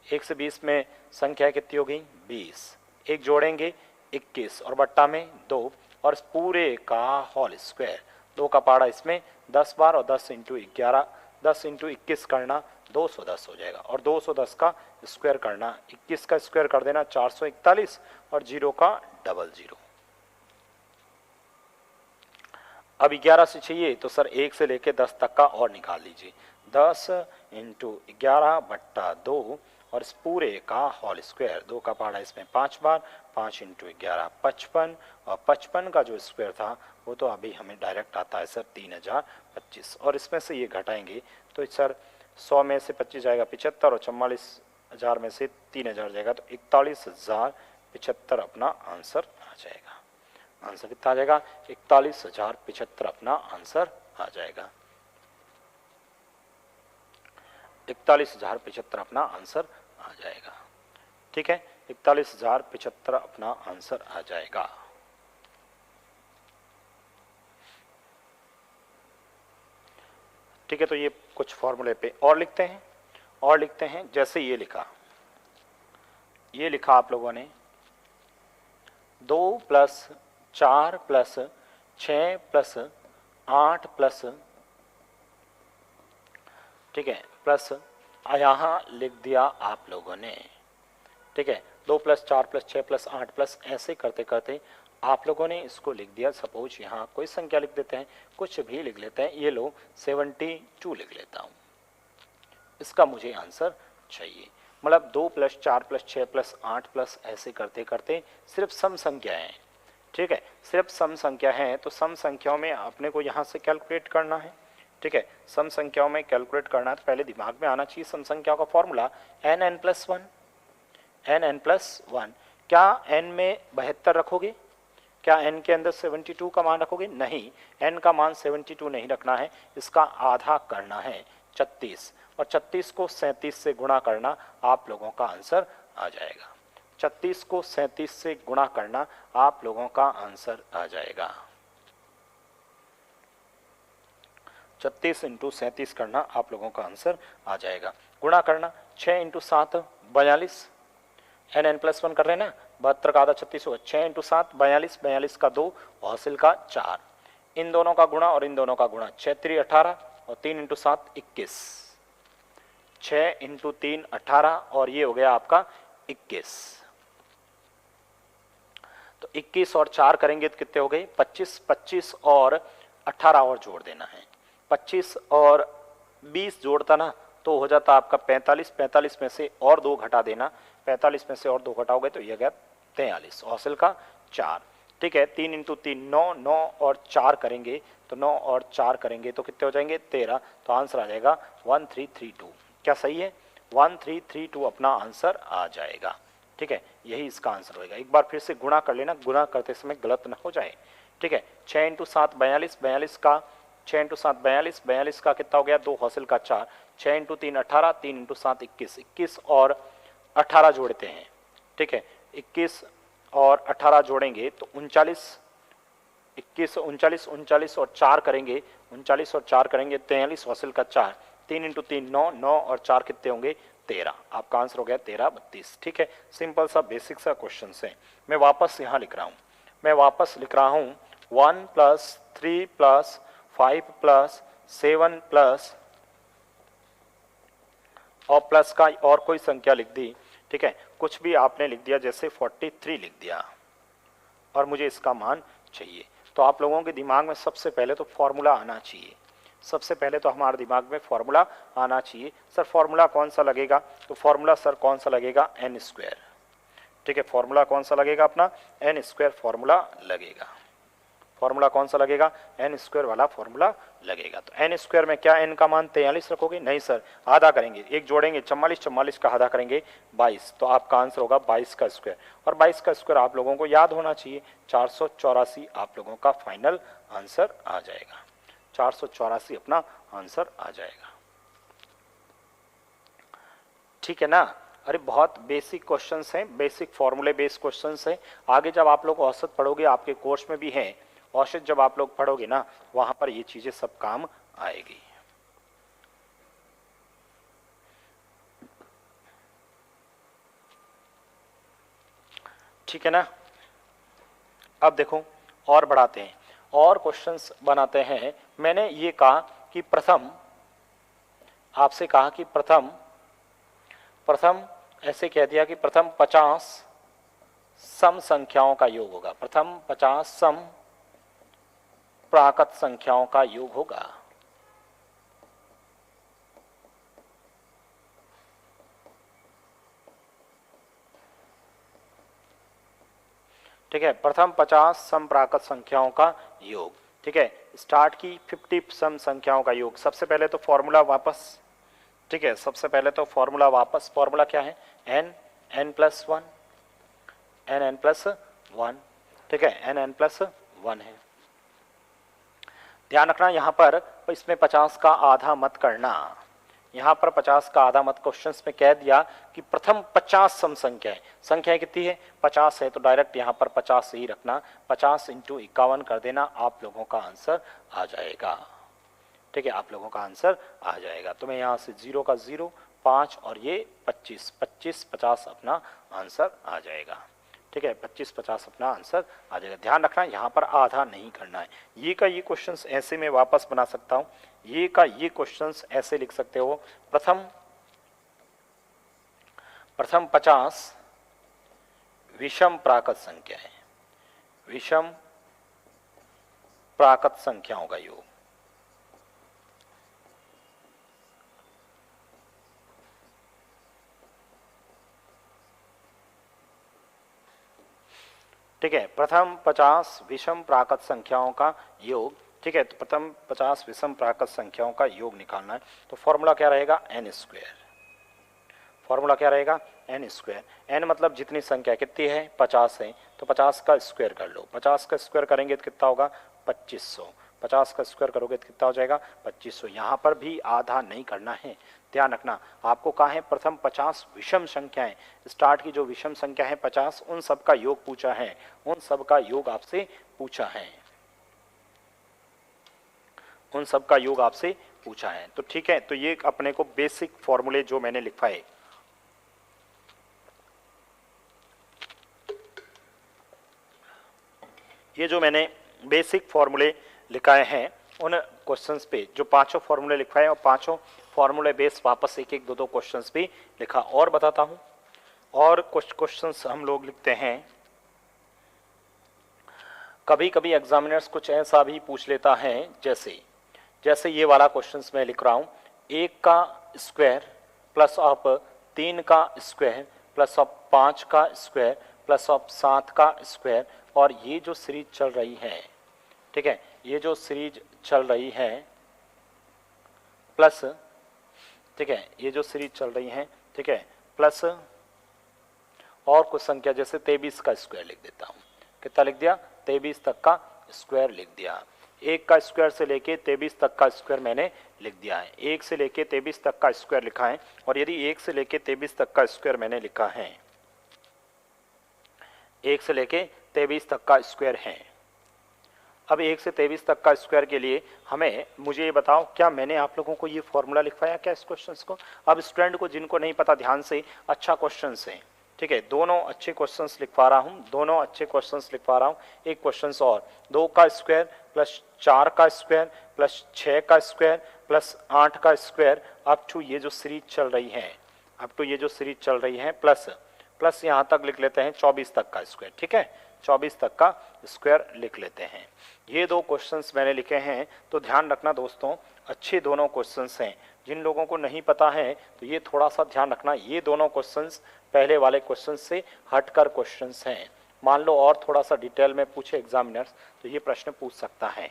1 से 20 में संख्या कितनी हो गई, 20, एक जोड़ेंगे 21 और बट्टा में 2 और इस पूरे का होल स्क्वायर, 2 का पाड़ा इसमें 10 बार और 10 इंटू 11, 10 इंटू 21 करना 210 हो जाएगा, और 210 का स्क्वायर करना, 21 का स्क्वायर कर देना 441 और 0 का डबल 0। अब 11 से चाहिए तो सर 1 से लेके 10 तक का और निकाल लीजिए, 10 इंटू 11 बट्टा 2 और इस पूरे का होल स्क्वायर, 2 का पहाड़ा इसमें 5 बार, 5 इंटू 11 55, और 55 का जो स्क्वायर था वो तो अभी हमें डायरेक्ट आता है सर 3025, और इसमें से ये घटाएंगे तो सर 100 में से 25 जाएगा 75 और 44,000 में से 3000 जाएगा तो 41,075 अपना आंसर आ जाएगा। आंसर कितना आ जाएगा, 41,075 अपना आंसर आ जाएगा, 41,075 अपना आंसर आ जाएगा। ठीक है, 41,075 अपना आंसर आ जाएगा। ठीक है, तो ये कुछ फॉर्मूले पे और लिखते हैं, और लिखते हैं जैसे ये लिखा आप लोगों ने 2 + 4 + 6 + 8 प्लस, ठीक है, प्लस यहाँ लिख दिया आप लोगों ने। ठीक है, 2 + 4 + 6 + 8 प्लस, ऐसे करते करते आप लोगों ने इसको लिख दिया। सपोज यहाँ कोई संख्या लिख देते हैं, कुछ भी लिख लेते हैं, ये लो 72 लिख लेता हूँ, इसका मुझे आंसर चाहिए। मतलब 2 + 4 + 6 + 8 प्लस, ऐसे करते करते सिर्फ सम संख्या है। ठीक है, सिर्फ सम संख्या है, तो सम संख्याओं में अपने को यहाँ से कैलकुलेट करना है। ठीक है, सम संख्याओं में कैलकुलेट करना है तो पहले दिमाग में आना चाहिए सम संख्याओं का फॉर्मूला n + 1, n + 1। क्या n में 72 रखोगे? क्या n के अंदर 72 का मान रखोगे? नहीं, n का मान 72 नहीं रखना है, इसका आधा करना है 36, और 36 को 37 से गुणा करना, आप लोगों का आंसर आ जाएगा। 36 को 37 से गुणा करना, आप लोगों का आंसर आ जाएगा। 36 × 37 करना, आप लोगों का आंसर आ जाएगा। गुणा करना 6 × 7 42, n + 1 कर रहे हैं ना, 72 का आधा 36 होगा, 6 × 7 42, 42 का 2 और हासिल का 4, इन दोनों का गुणा और इन दोनों का गुणा, 6 × 3 18 और 3 × 7 21, 6 × 3 18 और ये हो गया आपका 21। तो 21 और 4 करेंगे तो कितने हो गए 25, 25 और 18 और जोड़ देना है, 25 और 20 जोड़ता ना तो हो जाता आपका 45, 45 में से और 2 घटा देना, 45 में से और 2 घटाओगे तो ये गया 43, हासिल का 4। ठीक है, 3 इंटू 3 9, 9 और 4 करेंगे तो 9 और 4 करेंगे तो कितने हो जाएंगे 13, तो आंसर आ जाएगा 1332। क्या सही है, 1332 अपना आंसर आ जाएगा। ठीक है, यही इसका आंसर होगा। एक बार फिर से गुणा कर लेना, गुणा करते समय गलत ना हो जाए। ठीक है, 6 इंटू 7 42, 42 का 6 इंटू 7 42, 42 का कितना हो गया 2 हासिल का 4, 6 इंटू 3 18, 3 इंटू 7 21, 21 और 18 जोड़ते हैं। ठीक है, 21 और 18 जोड़ेंगे तो 39, 21 39, 39 और 4 करेंगे, 39 और 4 करेंगे 43 हासिल का 4, 3 इंटू 3 9, 9 और 4 कितने होंगे 13, आपका आंसर हो गया 13 32। ठीक है, सिंपल सा बेसिक सा क्वेश्चन है। मैं वापस यहाँ लिख रहा हूँ, मैं वापस लिख रहा हूँ 1 प्लस 3 प्लस 5 प्लस 7 प्लस और प्लस का और कोई संख्या लिख दी। ठीक है, कुछ भी आपने लिख दिया, जैसे 43 लिख दिया और मुझे इसका मान चाहिए, तो आप लोगों के दिमाग में सबसे पहले तो फॉर्मूला आना चाहिए। सबसे पहले तो हमारे दिमाग में फॉर्मूला आना चाहिए। सर फॉर्मूला कौन सा लगेगा, तो फॉर्मूला सर कौन सा लगेगा एन स्क्वायर। ठीक है, फॉर्मूला कौन सा लगेगा अपना एन स्क्वायर फॉर्मूला लगेगा। फॉर्मूला कौन सा लगेगा एन स्क्वायर वाला फॉर्मूला लगेगा। तो एन स्क्वायर में क्या एन का मान 43 रखोगे, नहीं सर आधा करेंगे, एक जोड़ेंगे 44, 44 का आधा करेंगे 22, तो आपका आंसर होगा 22 का स्क्वायर। और 22 का स्क्वायर आप लोगों को याद होना चाहिए 484 आप लोगों का फाइनल आंसर आ जाएगा। 484 अपना आंसर आ जाएगा। ठीक है ना, अरे बहुत बेसिक क्वेश्चंस हैं, बेसिक फॉर्मूले बेस्ड क्वेश्चंस हैं। आगे जब आप लोग औसत पढ़ोगे, आपके कोर्स में भी हैं औसत, जब आप लोग पढ़ोगे ना वहां पर ये चीजें सब काम आएगी। ठीक है ना, अब देखो और बढ़ाते हैं और क्वेश्चंस बनाते हैं। मैंने ये कहा कि प्रथम, आपसे कहा कि प्रथम ऐसे कह दिया कि प्रथम 50 सम संख्याओं का योग होगा, प्रथम 50 सम प्राकृत संख्याओं का योग होगा। ठीक है, प्रथम 50 सम प्राकृत संख्याओं का योग। ठीक है, स्टार्ट की 50 सम संख्याओं का योग। सबसे पहले तो फॉर्मूला वापस, ठीक है, सबसे पहले तो फॉर्मूला वापस। फॉर्मूला क्या है n प्लस 1, n प्लस 1। ठीक है, n प्लस 1 है। ध्यान रखना यहाँ पर इसमें 50 का आधा मत करना, यहाँ पर 50 का आधा मत। क्वेश्चंस में कह दिया कि प्रथम 50 सम संख्याएं कितनी है 50 है, तो डायरेक्ट यहाँ पर 50 से ही रखना, 50 इंटू 51 कर देना, आप लोगों का आंसर आ जाएगा। ठीक है, आप लोगों का आंसर आ जाएगा। तो मैं यहाँ से 0 का 0, 5 और ये 25, 25 50 अपना आंसर आ जाएगा। ठीक है, 25 50 अपना आंसर आ जाएगा। ध्यान रखना यहाँ पर आधा नहीं करना है। ये का ये क्वेश्चंस ऐसे में वापस बना सकता हूँ, ये का ये क्वेश्चंस ऐसे लिख सकते हो, प्रथम 50 विषम प्राकृत संख्या है, विषम प्राकृत संख्याओं का योग। ठीक है, प्रथम 50 विषम प्राकृत संख्याओं का योग। ठीक है, तो प्रथम 50 विषम प्राकृत संख्याओं का योग निकालना है, तो फॉर्मूला क्या रहेगा एन स्क्वायर। फॉर्मूला क्या रहेगा एन स्क्वायर। एन मतलब जितनी संख्या कितनी है 50 है, तो 50 का स्क्वायर कर लो। 50 का स्क्वायर करेंगे तो कितना होगा 2500। 50 का स्क्वायर करोगे तो कितना हो जाएगा 2500। यहाँ पर भी आधा नहीं करना है। ध्यान रखना, आपको कहा है प्रथम 50 विषम संख्याएं, स्टार्ट की जो विषम संख्या है 50, उन सब का योग पूछा है, उन सब का योग आपसे पूछा है, उन सब का योग आपसे पूछा है। तो ठीक है, तो ये अपने को बेसिक फॉर्मूले जो मैंने लिखवाए, ये जो मैंने बेसिक फॉर्मूले लिखाए हैं, उन क्वेश्चंस पे जो पांचों फॉर्मूले लिखवाए और पांचों फॉर्मूले बेस वापस एक एक दो क्वेश्चंस भी लिखा। और बताता हूं, और कुछ क्वेश्चंस हम लोग लिखते हैं कभी कभी एग्जामिनर्स कुछ ऐसा भी पूछ लेता है, जैसे जैसे ये वाला क्वेश्चन मैं लिख रहा हूँ, 1 का स्क्वायर प्लस ऑफ 3 का स्क्वायर प्लस ऑफ 5 का स्क्वायर प्लस ऑफ 7 का स्क्वायर, और ये जो सीरीज चल रही है, ठीक है, ये जो सीरीज चल रही है प्लस, ठीक है, ये जो सीरीज चल रही है, ठीक है, प्लस और कुछ संख्या जैसे 23 का स्क्वायर लिख देता हूँ। कितना लिख दिया? 23 तक का स्क्वायर लिख दिया। 1 का स्क्वायर से लेके 23 तक का स्क्वायर मैंने लिख दिया है। 1 से लेके 23 तक का स्क्वायर लिखा है, और यदि 1 से लेके 23 तक का स्क्वायर मैंने लिखा है, 1 से लेके 23 तक का स्क्वायर है। अब 1 से 23 तक का स्क्वायर के लिए मुझे ये बताओ, क्या मैंने आप लोगों को ये फॉर्मूला लिखवाया क्या इस क्वेश्चन को? अब स्टूडेंट को जिनको नहीं पता, ध्यान से, अच्छा क्वेश्चन है, ठीक है, दोनों अच्छे क्वेश्चंस लिखवा रहा हूँ, दोनों अच्छे क्वेश्चंस लिखवा रहा हूँ। एक क्वेश्चन और, 2 का स्क्वायर प्लस 4 का स्क्वायर प्लस 6 का स्क्वायर प्लस 8 का स्क्वायर अप टू ये जो सीरीज चल रही है, अप टू ये जो सीरीज चल रही है, प्लस यहाँ तक लिख लेते हैं 24 तक का स्क्वायर, ठीक है, 24 तक का स्क्वायर लिख लेते हैं। ये 2 क्वेश्चंस मैंने लिखे हैं, तो ध्यान रखना दोस्तों, अच्छे दोनों क्वेश्चंस हैं। जिन लोगों को नहीं पता है तो ये थोड़ा सा ध्यान रखना, ये दोनों क्वेश्चंस पहले वाले क्वेश्चंस से हटकर क्वेश्चंस हैं। मान लो और थोड़ा सा डिटेल में पूछे एग्जामिनर्स तो ये प्रश्न पूछ सकता है,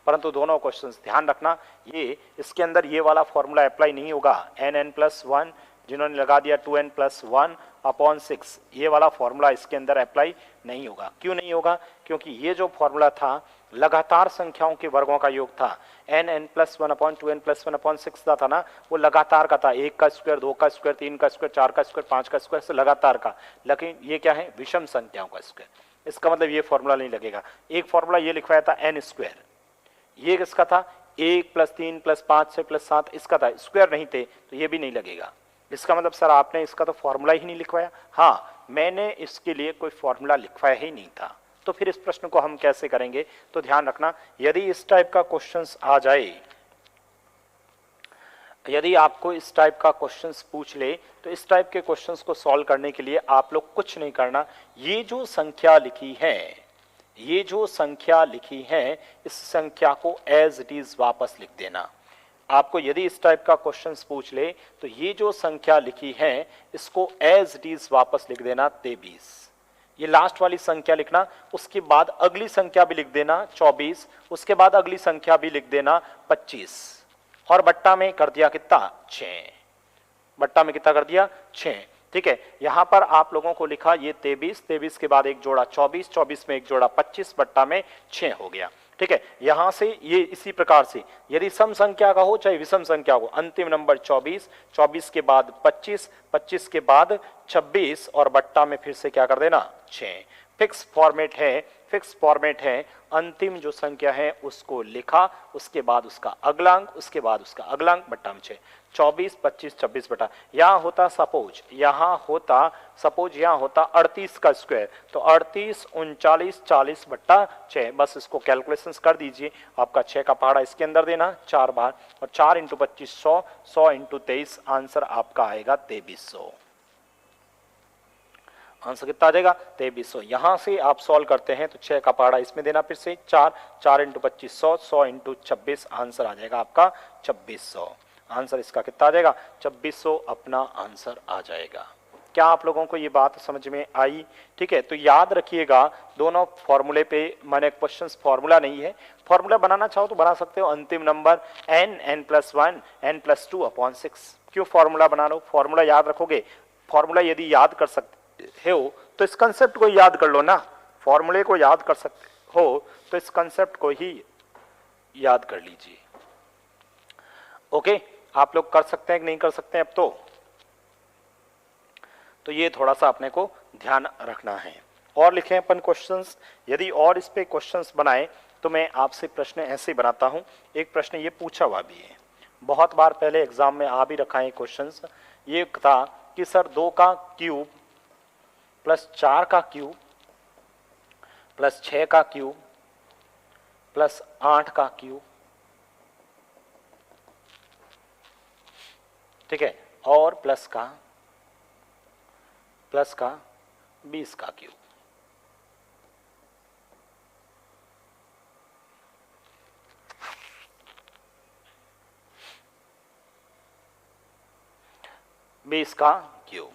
परंतु दोनों क्वेश्चंस ध्यान रखना, ये इसके अंदर ये वाला फॉर्मूला अप्लाई नहीं होगा। n+1 जिन्होंने लगा दिया 2n+1/6, ये वाला फॉर्मूला इसके अंदर अप्लाई नहीं होगा। क्यों नहीं होगा? क्योंकि ये जो फॉर्मूला था लगातार संख्याओं के वर्गों का योग था। n+1/2n+1/6 था ना, वो लगातार का था, 1 का स्क्वायर, 2 का स्क्वायर, 3 का स्क्वायर, 4 का स्क्वायर, 5 का स्क्वायर से लगातार का। लेकिन ये क्या है? विषम संख्याओं का स्क्वायर। इसका मतलब ये फॉर्मूला नहीं लगेगा। एक फॉर्मूला ये लिखवाया था n स्क्वायर, ये किसका था? 1 + 3 + 5 6 + 7 इसका था, स्क्वायर नहीं थे, तो ये भी नहीं लगेगा। इसका मतलब सर आपने इसका तो फॉर्मूला ही नहीं लिखवाया। हाँ, मैंने इसके लिए कोई फॉर्मूला लिखवाया ही नहीं था, तो फिर इस प्रश्न को हम कैसे करेंगे? तो ध्यान रखना, यदि इस टाइप का क्वेश्चंस आ जाए, यदि आपको इस टाइप का क्वेश्चंस पूछ ले, तो इस टाइप के क्वेश्चंस को सॉल्व करने के लिए आप लोग कुछ नहीं करना, ये जो संख्या लिखी है, ये जो संख्या लिखी है, इस संख्या को एज इट इज वापस लिख देना। आपको यदि इस टाइप का क्वेश्चंस पूछ ले तो ये जो संख्या लिखी है इसको एज इट इज वापस लिख देना 23। ये लास्ट वाली संख्या लिखना, उसके बाद अगली संख्या भी लिख देना 24, उसके बाद अगली संख्या भी लिख देना 25, और बट्टा में कर दिया कितना? 6। बट्टा में कितना कर दिया? 6। ठीक है, यहां पर आप लोगों को लिखा ये 23, 23 के बाद एक जोड़ा 24, 24 में एक जोड़ा 25, बट्टा में 6 हो गया। ठीक है, यहां से ये इसी प्रकार से यदि सम संख्या का हो चाहे विषम संख्या हो, अंतिम नंबर 24, 24 के बाद 25, 25 के बाद 26, और बट्टा में फिर से क्या कर देना? 6। फिक्स फॉर्मेट है, फिक्स फॉर्मेट है, अंतिम जो संख्या है उसको लिखा, उसके बाद उसका अगला अंक, उसके बाद उसका अगला अंक, बट्टा में 6। 24, 25, 26 बटा, यहाँ होता सपोज, यहाँ होता 38 का स्क्वायर, तो 38, 39, 40 बट्टा 6, बस इसको कैलकुलेशंस कर दीजिए। आपका 6 का पहाड़ा इसके अंदर देना 4 बार, और 4 × 25 100, 100 × 23, आंसर आपका आएगा 2300। आंसर कितना आ जाएगा? 2300। यहां से आप सॉल्व करते हैं तो 6 का पहाड़ा इसमें देना, फिर से 4, 4 × 25 100, 100 × 26, आंसर आ जाएगा आपका 2600। आंसर इसका कितना आ जाएगा? 2600 अपना आंसर आ जाएगा। क्या आप लोगों को ये बात समझ में आई? ठीक है, तो याद रखिएगा दोनों फॉर्मूले पे, मैंने क्वेश्चंस फॉर्मूला नहीं है, फॉर्मूला बनाना चाहो तो बना सकते हो। अंतिम नंबर n+1 n+2/6। क्यों फॉर्मूला बना लो? फॉर्मूला याद रखोगे, फॉर्मूला यदि याद कर सकते हो तो इस कंसेप्ट को याद कर लो ना। फॉर्मूले को याद कर सकते हो तो इस कंसेप्ट को ही याद कर लीजिए। ओके, आप लोग कर सकते हैं कि नहीं कर सकते हैं अब तो ये थोड़ा सा अपने को ध्यान रखना है। और लिखे अपन क्वेश्चंस, यदि और इस पे क्वेश्चंस बनाए तो मैं आपसे प्रश्न ऐसे बनाता हूं। एक प्रश्न ये पूछा हुआ भी है, बहुत बार पहले एग्जाम में आ भी रखा है क्वेश्चंस। ये था कि सर 2 का क्यूब प्लस 4 का क्यूब प्लस 6 का क्यूब प्लस 8 का क्यूब, ठीक है, और प्लस का 20 का क्यूब। 20 का क्यूब।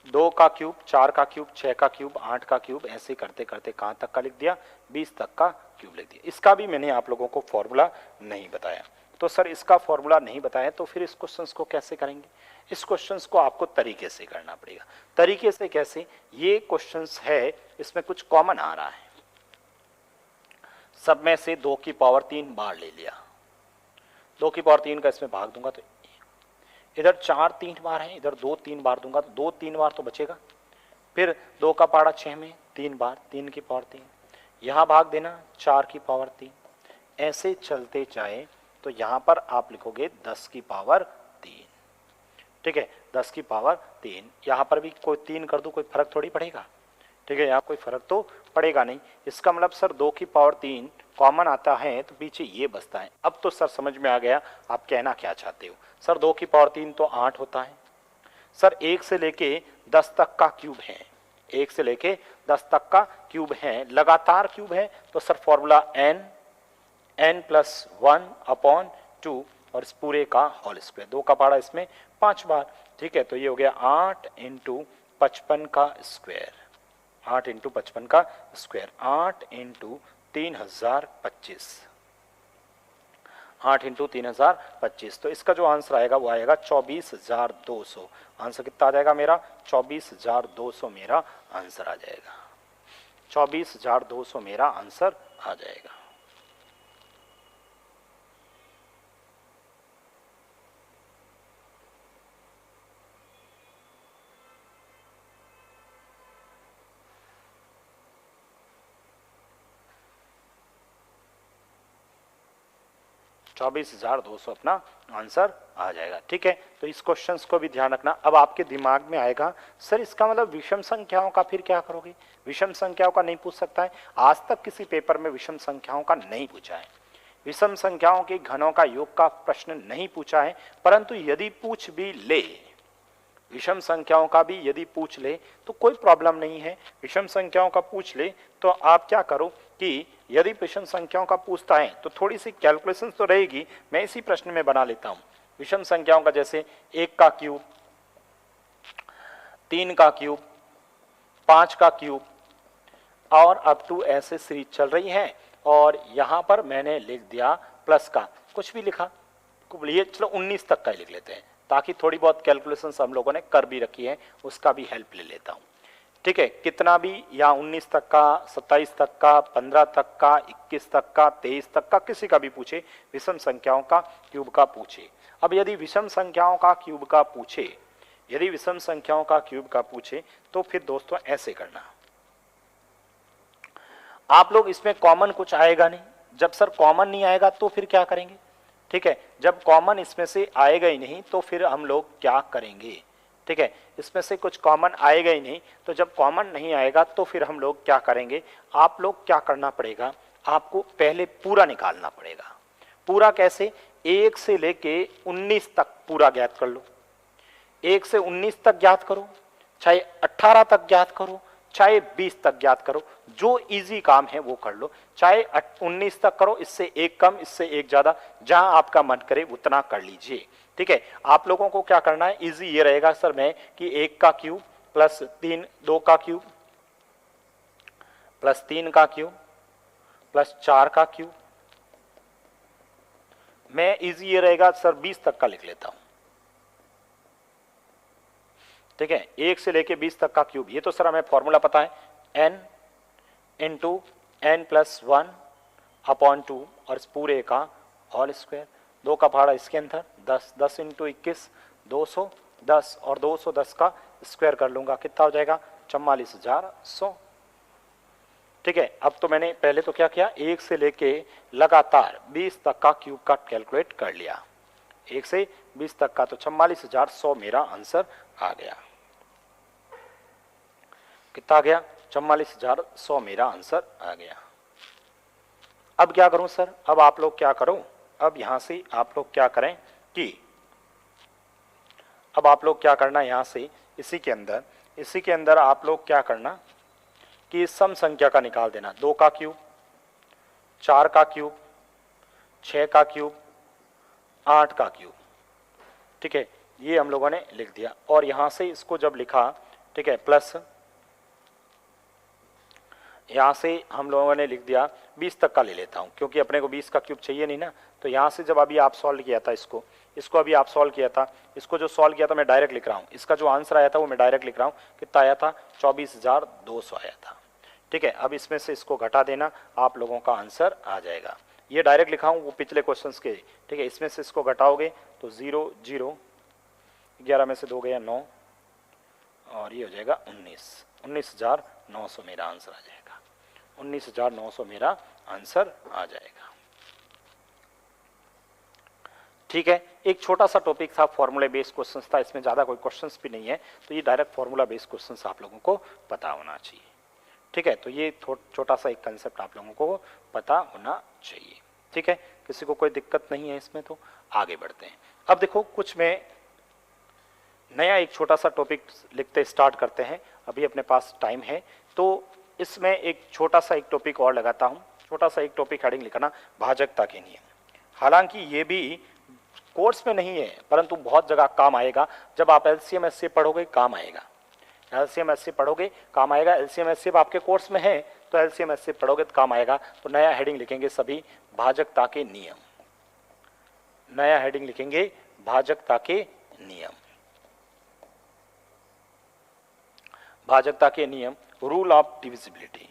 दो का क्यूब, 4 का क्यूब, 6 का क्यूब, 8 का क्यूब, ऐसे करते करते कहाँ तक का लिख दिया, 20 तक का क्यूब लिख दिया। इसका भी मैंने आप लोगों को फॉर्मूला नहीं बताया। तो सर इसका फॉर्मूला नहीं बताया तो फिर इस क्वेश्चंस को कैसे करेंगे? इस क्वेश्चंस को आपको तरीके से करना पड़ेगा। तरीके से कैसे? ये क्वेश्चंस है, इसमें कुछ कॉमन आ रहा है, सब में से 2 की पावर 3 बार ले लिया, 2 की पावर 3 का इसमें भाग दूंगा तो इधर 4 3 बार है, इधर 2 3 बार दूंगा तो 2 3 बार तो बचेगा। फिर 2 का पारा 6 में 3 बार, 3 की पावर 3, यहाँ भाग देना 4 की पावर 3, ऐसे चलते जाए तो यहाँ पर आप लिखोगे 10 की पावर 3। ठीक है, 10 की पावर 3, यहाँ पर भी कोई 3 कर दूँ कोई फर्क थोड़ी पड़ेगा। ठीक है, यहाँ कोई फर्क तो पड़ेगा नहीं। इसका मतलब सर 2 की पावर 3 कॉमन आता है तो पीछे ये बचता है। अब तो सर समझ में आ गया आप कहना क्या चाहते हो। सर 2 की पावर 3 तो 8 होता है। सर 1 से लेके 10 तक का क्यूब है, 1 से लेके 10 तक का क्यूब है, लगातार क्यूब है, तो सर फॉर्मूला n प्लस 1/2 और इस पूरे का होल स्क्वायर। 2 का पारा इसमें 5 बार। ठीक है, तो ये हो गया 8 × 55 का स्क्वायर, 8 × 55 का स्क्वायर, 8 × 3025, 8 × 3025। तो इसका जो आंसर आएगा वो आएगा 24,200। आंसर कितना आ जाएगा मेरा? 24,200 मेरा आंसर आ जाएगा, 24,200 मेरा आंसर आ जाएगा। $24,200 अपना आंसर आ जाएगा। ठीक है, तो इस क्वेश्चंस को भी ध्यान रखना। अब आपके दिमाग में आएगा सर इसका मतलब विषम संख्याओं का फिर क्या करोगे? विषम संख्याओं का नहीं पूछ सकता है? आज तक किसी पेपर में विषम संख्याओं का नहीं पूछा है, विषम संख्याओं के घनों का योग का प्रश्न नहीं पूछा है। परंतु यदि पूछ भी ले, विषम संख्याओं का भी यदि पूछ ले तो कोई प्रॉब्लम नहीं है। विषम संख्याओं का पूछ ले तो आप क्या करो कि यदि विषम संख्याओं का पूछता है तो थोड़ी सी कैलकुलेशन तो रहेगी। मैं इसी प्रश्न में बना लेता हूं विषम संख्याओं का, जैसे 1 का क्यूब, 3 का क्यूब, 5 का क्यूब और अप टू ऐसे सीरीज चल रही है। और यहां पर मैंने लिख दिया प्लस का, कुछ भी लिखा, ये चलो 19 तक का ही लिख लेते हैं ताकि थोड़ी बहुत कैलकुलेशन हम लोगों ने कर भी रखी है, उसका भी हेल्प ले लेता हूं। ठीक है, कितना भी, या 19 तक का, 27 तक का, 15 तक का, 21 तक का, 23 तक का, किसी का भी पूछे, विषम संख्याओं का क्यूब का पूछे। अब यदि विषम संख्याओं का क्यूब का पूछे, यदि विषम संख्याओं का क्यूब का पूछे तो फिर दोस्तों ऐसे करना, आप लोग इसमें कॉमन कुछ आएगा नहीं। जब सर कॉमन नहीं आएगा तो फिर क्या करेंगे? ठीक है, जब कॉमन इसमें से आएगा ही नहीं तो फिर हम लोग क्या करेंगे? ठीक है, इसमें से कुछ कॉमन आएगा ही नहीं, तो जब कॉमन नहीं आएगा तो फिर हम लोग क्या करेंगे? आप लोग क्या करना पड़ेगा, आपको पहले पूरा निकालना पड़ेगा। पूरा कैसे? 1 से लेके 19 तक पूरा ज्ञात कर लो, 1 से 19 तक ज्ञात करो, चाहे 18 तक ज्ञात करो, चाहे 20 तक ज्ञात करो, जो इजी काम है वो कर लो। चाहे 19 तक करो, इससे एक कम इससे एक ज्यादा, जहां आपका मन करे उतना कर लीजिए। ठीक है, आप लोगों को क्या करना है, इजी ये रहेगा सर मैं कि 1 का क्यूब प्लस 3, 2 का क्यूब प्लस 3 का क्यूब प्लस 4 का क्यूब, मैं इजी ये रहेगा सर 20 तक का लिख लेता हूं। ठीक है, 1 से लेके 20 तक का क्यूब, ये तो सर हमें फॉर्मूला पता है, n × n + 1/2 और इस पूरे का होल स्क्वायर। 2 का भाड़ा इसके अंदर 10, 10 × 21 210 और 210 का स्क्वायर कर लूंगा, कितना हो जाएगा? 44,100। ठीक है, अब तो मैंने पहले तो क्या किया, 1 से लेके लगातार 20 तक का क्यूब का कैलकुलेट कर लिया, 1 से 20 तक का, तो 44,100 मेरा आंसर आ गया। कितना आ गया? 44,100 मेरा आंसर आ गया। अब क्या करूं सर? अब आप लोग क्या करो, अब यहां से आप लोग क्या करें कि अब आप लोग क्या करना, यहां से इसी के अंदर आप लोग क्या करना कि सम संख्या का निकाल देना। 2 का क्यूब, 4 का क्यूब, 6 का क्यूब, 8 का क्यूब, ठीक है, ये हम लोगों ने लिख दिया। और यहां से इसको जब लिखा, ठीक है, प्लस यहां से हम लोगों ने लिख दिया 20 तक का ले लेता हूं, क्योंकि अपने को 20 का क्यूब चाहिए नहीं ना। तो यहां से जब अभी आप सॉल्व किया था इसको अभी आप सॉल्व किया था, इसको जो सॉल्व किया था मैं डायरेक्ट लिख रहा हूं, इसका जो आंसर आया था वो मैं डायरेक्ट लिख रहा हूं, कितना आया था, 24,200 आया था, ठीक है। अब इसमें से इसको घटा देना, आप लोगों का आंसर आ जाएगा। ये डायरेक्ट लिखा हूं वो पिछले क्वेश्चंस के, ठीक है। इसमें से इसको घटाओगे तो 0 0, 11 में से 2 गया 9, और ये हो जाएगा 19,900 मेरा आंसर आ जाएगा। 19,900 मेरा आंसर आ जाएगा, ठीक है। एक छोटा सा टॉपिक था, फॉर्मूला बेस्ड क्वेश्चंस था, इसमें ज़्यादा कोई क्वेश्चंस भी नहीं है, तो ये डायरेक्ट फॉर्मूला बेस्ड क्वेश्चंस आप लोगों को पता होना चाहिए, ठीक है। तो ये छोटा सा एक कंसेप्ट आप लोगों को पता होना चाहिए, ठीक है। किसी को कोई दिक्कत नहीं है इसमें, तो आगे बढ़ते हैं। अब देखो कुछ में नया एक छोटा सा टॉपिक लिखते स्टार्ट करते हैं, अभी अपने पास टाइम है, तो इसमें एक छोटा सा एक टॉपिक और लगाता हूँ। छोटा सा एक टॉपिक हेडिंग लिखना, भाजकता के नियम। हालांकि ये भी कोर्स में नहीं है, परंतु बहुत जगह काम आएगा। जब आप एलसीएम एचसीएफ पढ़ोगे काम आएगा, एलसीएम एचसीएफ पढ़ोगे काम आएगा। एलसीएम एचसीएफ आपके कोर्स में है तो एलसीएम एचसीएफ पढ़ोगे तो काम आएगा। तो नया हेडिंग लिखेंगे सभी, भाजकता के नियम। नया हेडिंग लिखेंगे, भाजकता के नियम। भाजकता के नियम, रूल ऑफ डिविजिबिलिटी,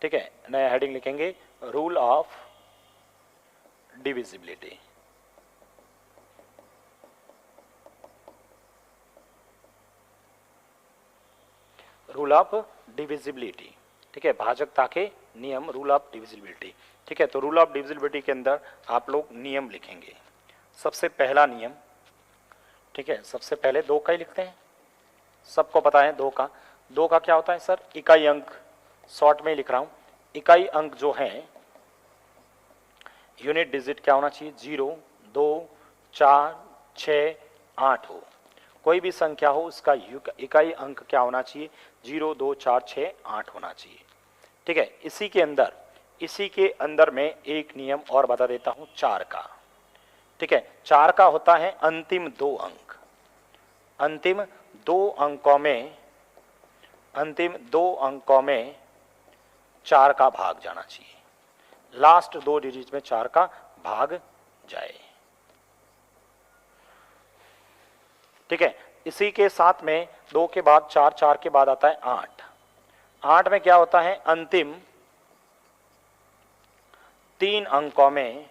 ठीक है। नया हेडिंग लिखेंगे, rule of divisibility. Rule of divisibility, ठीक है। भाजकता के नियम, रूल ऑफ डिविजिबिलिटी, ठीक है। तो रूल ऑफ डिविजिबिलिटी के अंदर आप लोग नियम लिखेंगे। सबसे पहला नियम, ठीक है, सबसे पहले 2 का ही लिखते हैं, सबको पता है 2 का। 2 का क्या होता है सर, इकाई अंक, शॉर्ट में ही लिख रहा हूं। इकाई अंक जो है, यूनिट डिजिट क्या होना चाहिए, 0 2 4 6 8 हो। कोई भी संख्या हो उसका इकाई अंक क्या होना चाहिए, 0 2 4 6 8 होना चाहिए, ठीक है। इसी के अंदर में एक नियम और बता देता हूं, 4 का, ठीक है। 4 का होता है अंतिम 2 अंक। अंतिम 2 अंकों में 4 का भाग जाना चाहिए। लास्ट 2 डिजिट में 4 का भाग जाए, ठीक है। इसी के साथ में 2 के बाद 4, 4 के बाद आता है 8। 8 में क्या होता है, अंतिम 3 अंकों में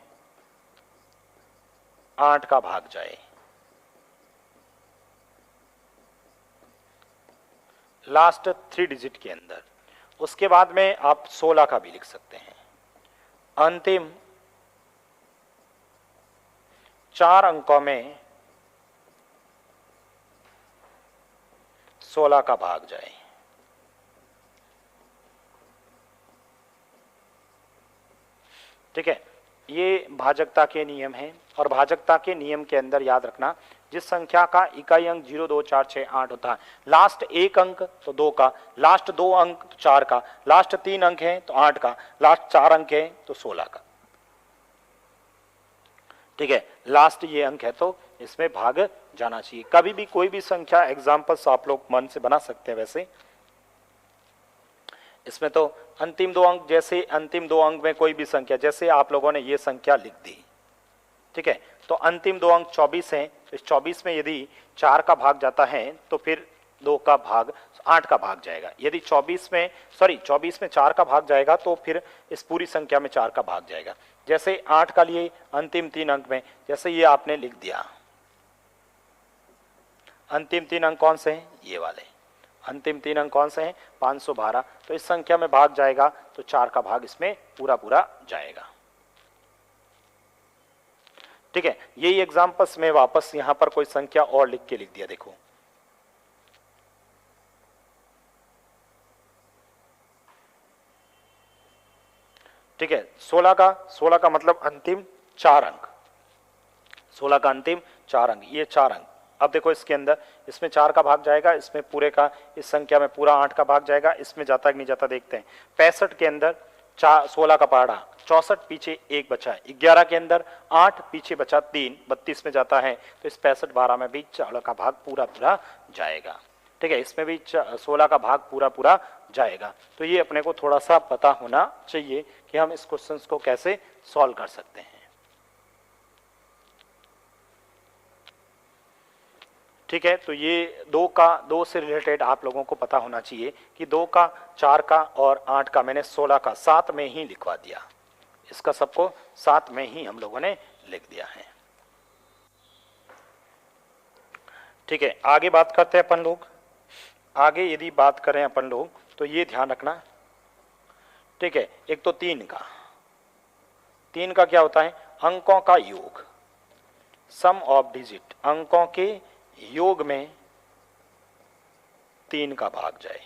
8 का भाग जाए। लास्ट 3 डिजिट के अंदर। उसके बाद में आप 16 का भी लिख सकते हैं। अंतिम 4 अंकों में 16 का भाग जाए। ठीक है, ये भाजकता के नियम हैं। और भाजकता के नियम के अंदर याद रखना, जिस संख्या का इकाई अंक 0 2 4 6 8 होता है, लास्ट 1 अंक तो 2 का, लास्ट 2 अंक तो 4 का, लास्ट 3 अंक है तो 8 का, लास्ट 4 अंक है तो 16 का। ठीक है, लास्ट ये अंक है तो इसमें भाग जाना चाहिए। कभी भी कोई भी संख्या, एग्जांपल्स आप लोग मन से बना सकते हैं। वैसे इसमें तो अंतिम 2 अंक, जैसे अंतिम 2 अंक में कोई भी संख्या, जैसे आप लोगों ने ये संख्या लिख दी, ठीक है, तो अंतिम 2 अंक 24 हैं, तो इस 24 में यदि 4 का भाग जाता है तो फिर 2 का भाग 8 का भाग जाएगा। यदि 24 में 4 का भाग जाएगा तो फिर इस पूरी संख्या में 4 का भाग जाएगा। जैसे 8 का लिए अंतिम 3 अंक में, जैसे ये आपने लिख दिया, अंतिम 3 अंक कौन से हैं, ये वाले अंतिम 3 अंक कौन से हैं, 512, तो इस संख्या में भाग जाएगा तो 4 का भाग इसमें पूरा पूरा जाएगा। ठीक है, यही एग्जांपल्स में वापस यहां पर कोई संख्या और लिख के लिख दिया। देखो ठीक है, 16 का मतलब अंतिम 4 अंक, 16 का अंतिम 4 अंक, ये 4 अंक। अब देखो इसके अंदर, इसमें 4 का भाग जाएगा, इसमें पूरे का, इस संख्या में पूरा 8 का भाग जाएगा, इसमें जाता कि नहीं जाता देखते हैं। 65 के अंदर 16 का पहाड़ा, 64 पीछे 1 बचा है, 11 के अंदर 8 पीछे बचा 3, 32 में जाता है, तो इस 65 12 में भी 16 का भाग पूरा पूरा जाएगा। ठीक है, इसमें भी 16 का भाग पूरा पूरा जाएगा। तो ये अपने को थोड़ा सा पता होना चाहिए कि हम इस क्वेश्चन को कैसे सॉल्व कर सकते हैं। ठीक है, तो ये 2 से रिलेटेड आप लोगों को पता होना चाहिए कि 2 का, 4 का और 8 का मैंने 16 का 7 में ही लिखवा दिया, इसका सबको 7 में ही हम लोगों ने लिख दिया है। ठीक है, आगे बात करते हैं अपन लोग। आगे यदि बात करें अपन लोग तो ये ध्यान रखना। ठीक है, एक तो 3 का क्या होता है, अंकों का योग, सम ऑफ डिजिट, अंकों के योग में 3 का भाग जाए।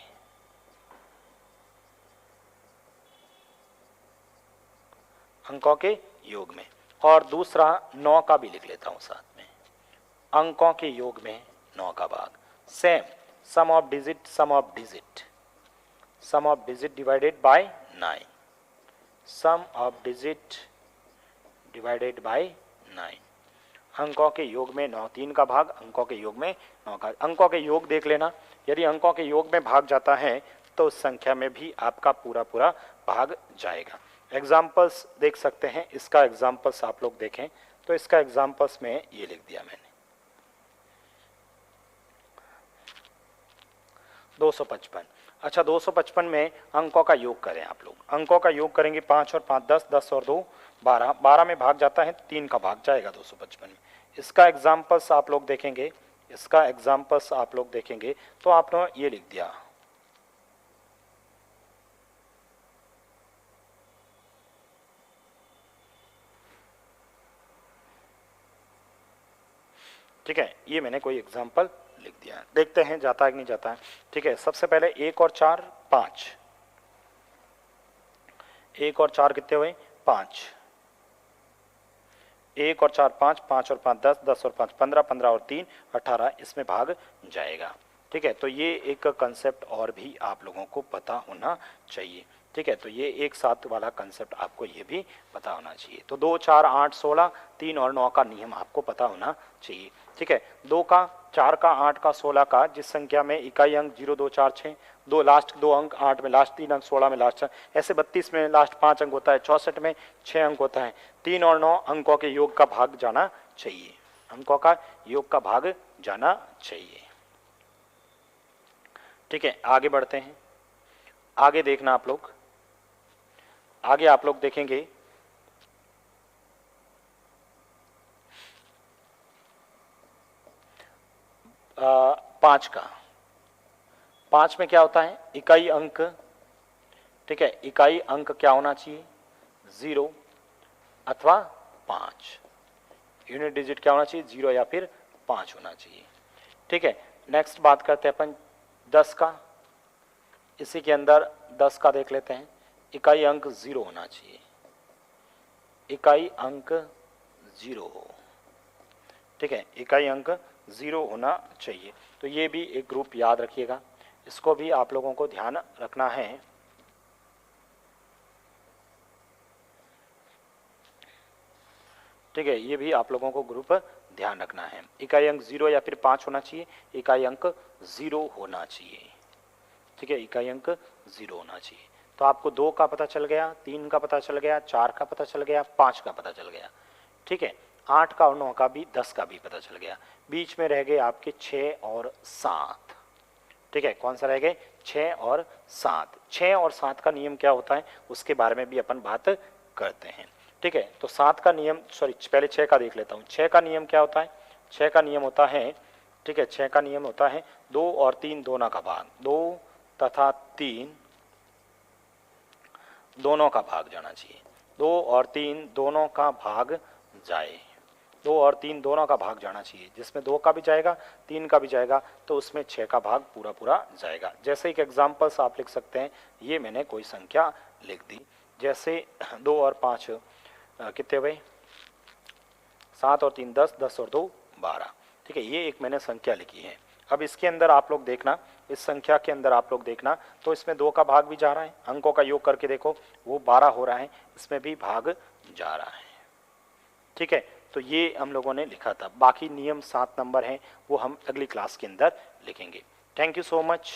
अंकों के योग में। और दूसरा 9 का भी लिख लेता हूं साथ में, अंकों के योग में 9 का भाग। Same, sum of digit, sum of digit, sum of digit divided by 9, sum of digit divided by 9। अंकों के योग में 9, 3 का भाग, अंकों के योग में 9 का। अंकों के योग देख लेना, यदि अंकों के योग में भाग जाता है तो उस संख्या में भी आपका पूरा पूरा भाग जाएगा। एग्जाम्पल्स देख सकते हैं, इसका एग्जाम्पल्स आप लोग देखें तो इसका एग्जाम्पल्स में ये लिख दिया मैंने 255। अच्छा, 255 में अंकों का योग करें आप लोग। अंकों का योग करेंगे, 5 और 5 10, 10 और 2 12, 12 में भाग जाता है, 3 का भाग जाएगा 255 में। इसका एग्जाम्पल्स आप लोग देखेंगे, इसका एग्जाम्पल्स आप लोग देखेंगे तो आपने ये लिख दिया, ठीक है, ये मैंने कोई एग्जाम्पल लिख दिया। देखते हैं जाता है कि नहीं जाता है। ठीक है, सबसे पहले 1 और 4 5, 1 और 4 कितने हुए, 5, 1 और 4 5, 5 और 5 10, 10 और 5 15, 15 और 3 18, इसमें भाग जाएगा। ठीक है, तो ये एक कंसेप्ट और भी आप लोगों को पता होना चाहिए। ठीक है, तो ये एक साथ वाला कंसेप्ट आपको ये भी पता होना चाहिए। तो 2 4 8 16, 3 और 9 का नियम आपको पता होना चाहिए। ठीक है, 2 का, 4 का, 8 का, 16 का, जिस संख्या में इकाई अंक 0 2 4 6, दो लास्ट 2 अंक, 8 में लास्ट 3 अंक, 16 में लास्ट, ऐसे 32 में लास्ट 5 अंक होता है, 64 में 6 अंक होता है। 3 और 9 अंकों के योग का भाग जाना चाहिए, अंकों का योग का भाग जाना चाहिए। ठीक है, आगे बढ़ते हैं। आगे देखना आप लोग, आगे आप लोग देखेंगे 5 का। 5 में क्या होता है, इकाई अंक। ठीक है, इकाई अंक क्या होना चाहिए, 0 अथवा 5। यूनिट डिजिट क्या होना चाहिए, 0 या फिर 5 होना चाहिए। ठीक है, नेक्स्ट बात करते हैं अपन 10 का। इसी के अंदर 10 का देख लेते हैं, इकाई अंक 0 होना चाहिए, इकाई अंक 0 हो। ठीक है, इकाई अंक 0 होना चाहिए। तो ये भी एक ग्रुप याद रखिएगा, इसको भी आप लोगों को ध्यान रखना है। ठीक है, ये भी आप लोगों को ग्रुप ध्यान रखना है। इकाई अंक 0 या फिर 5 होना चाहिए, इकाई अंक 0 होना चाहिए। ठीक है, इकाई अंक 0 होना चाहिए। तो आपको 2 का पता चल गया, 3 का पता चल गया, 4 का पता चल गया, 5 का पता चल गया। ठीक है, 8 का और 9 का भी, 10 का भी पता चल गया। बीच में रह गए आपके 6 और 7। ठीक है, कौन सा रह गए, 6 और 7। 6 और 7 का नियम क्या होता है उसके बारे में भी अपन बात करते हैं। ठीक है, तो 7 का नियम, सॉरी पहले 6 का देख लेता हूँ। 6 का नियम क्या होता है, 6 का नियम होता है, ठीक है, 6 का नियम होता है 2 और 3 दोनों का भाग, 2 तथा 3 दोनों का भाग जाना चाहिए। 2 और 3 दोनों का भाग जाए, 2 और 3 दोनों का भाग जाना चाहिए। जिसमें 2 का भी जाएगा, 3 का भी जाएगा, तो उसमें 6 का भाग पूरा पूरा जाएगा। जैसे एक एग्जाम्पल्स आप लिख सकते हैं, ये मैंने कोई संख्या लिख दी, जैसे 2 और 5 कितने हुए, 7 और 3 10, 10 और 2 12। ठीक है, ये एक मैंने संख्या लिखी है। अब इसके अंदर आप लोग देखना, इस संख्या के अंदर आप लोग देखना तो इसमें 2 का भाग भी जा रहा है, अंकों का योग करके देखो वो 12 हो रहा है, इसमें भी भाग जा रहा है। ठीक है, तो ये हम लोगों ने लिखा था। बाकी नियम 7 नंबर हैं वो हम अगली क्लास के अंदर लिखेंगे। Thank you so much.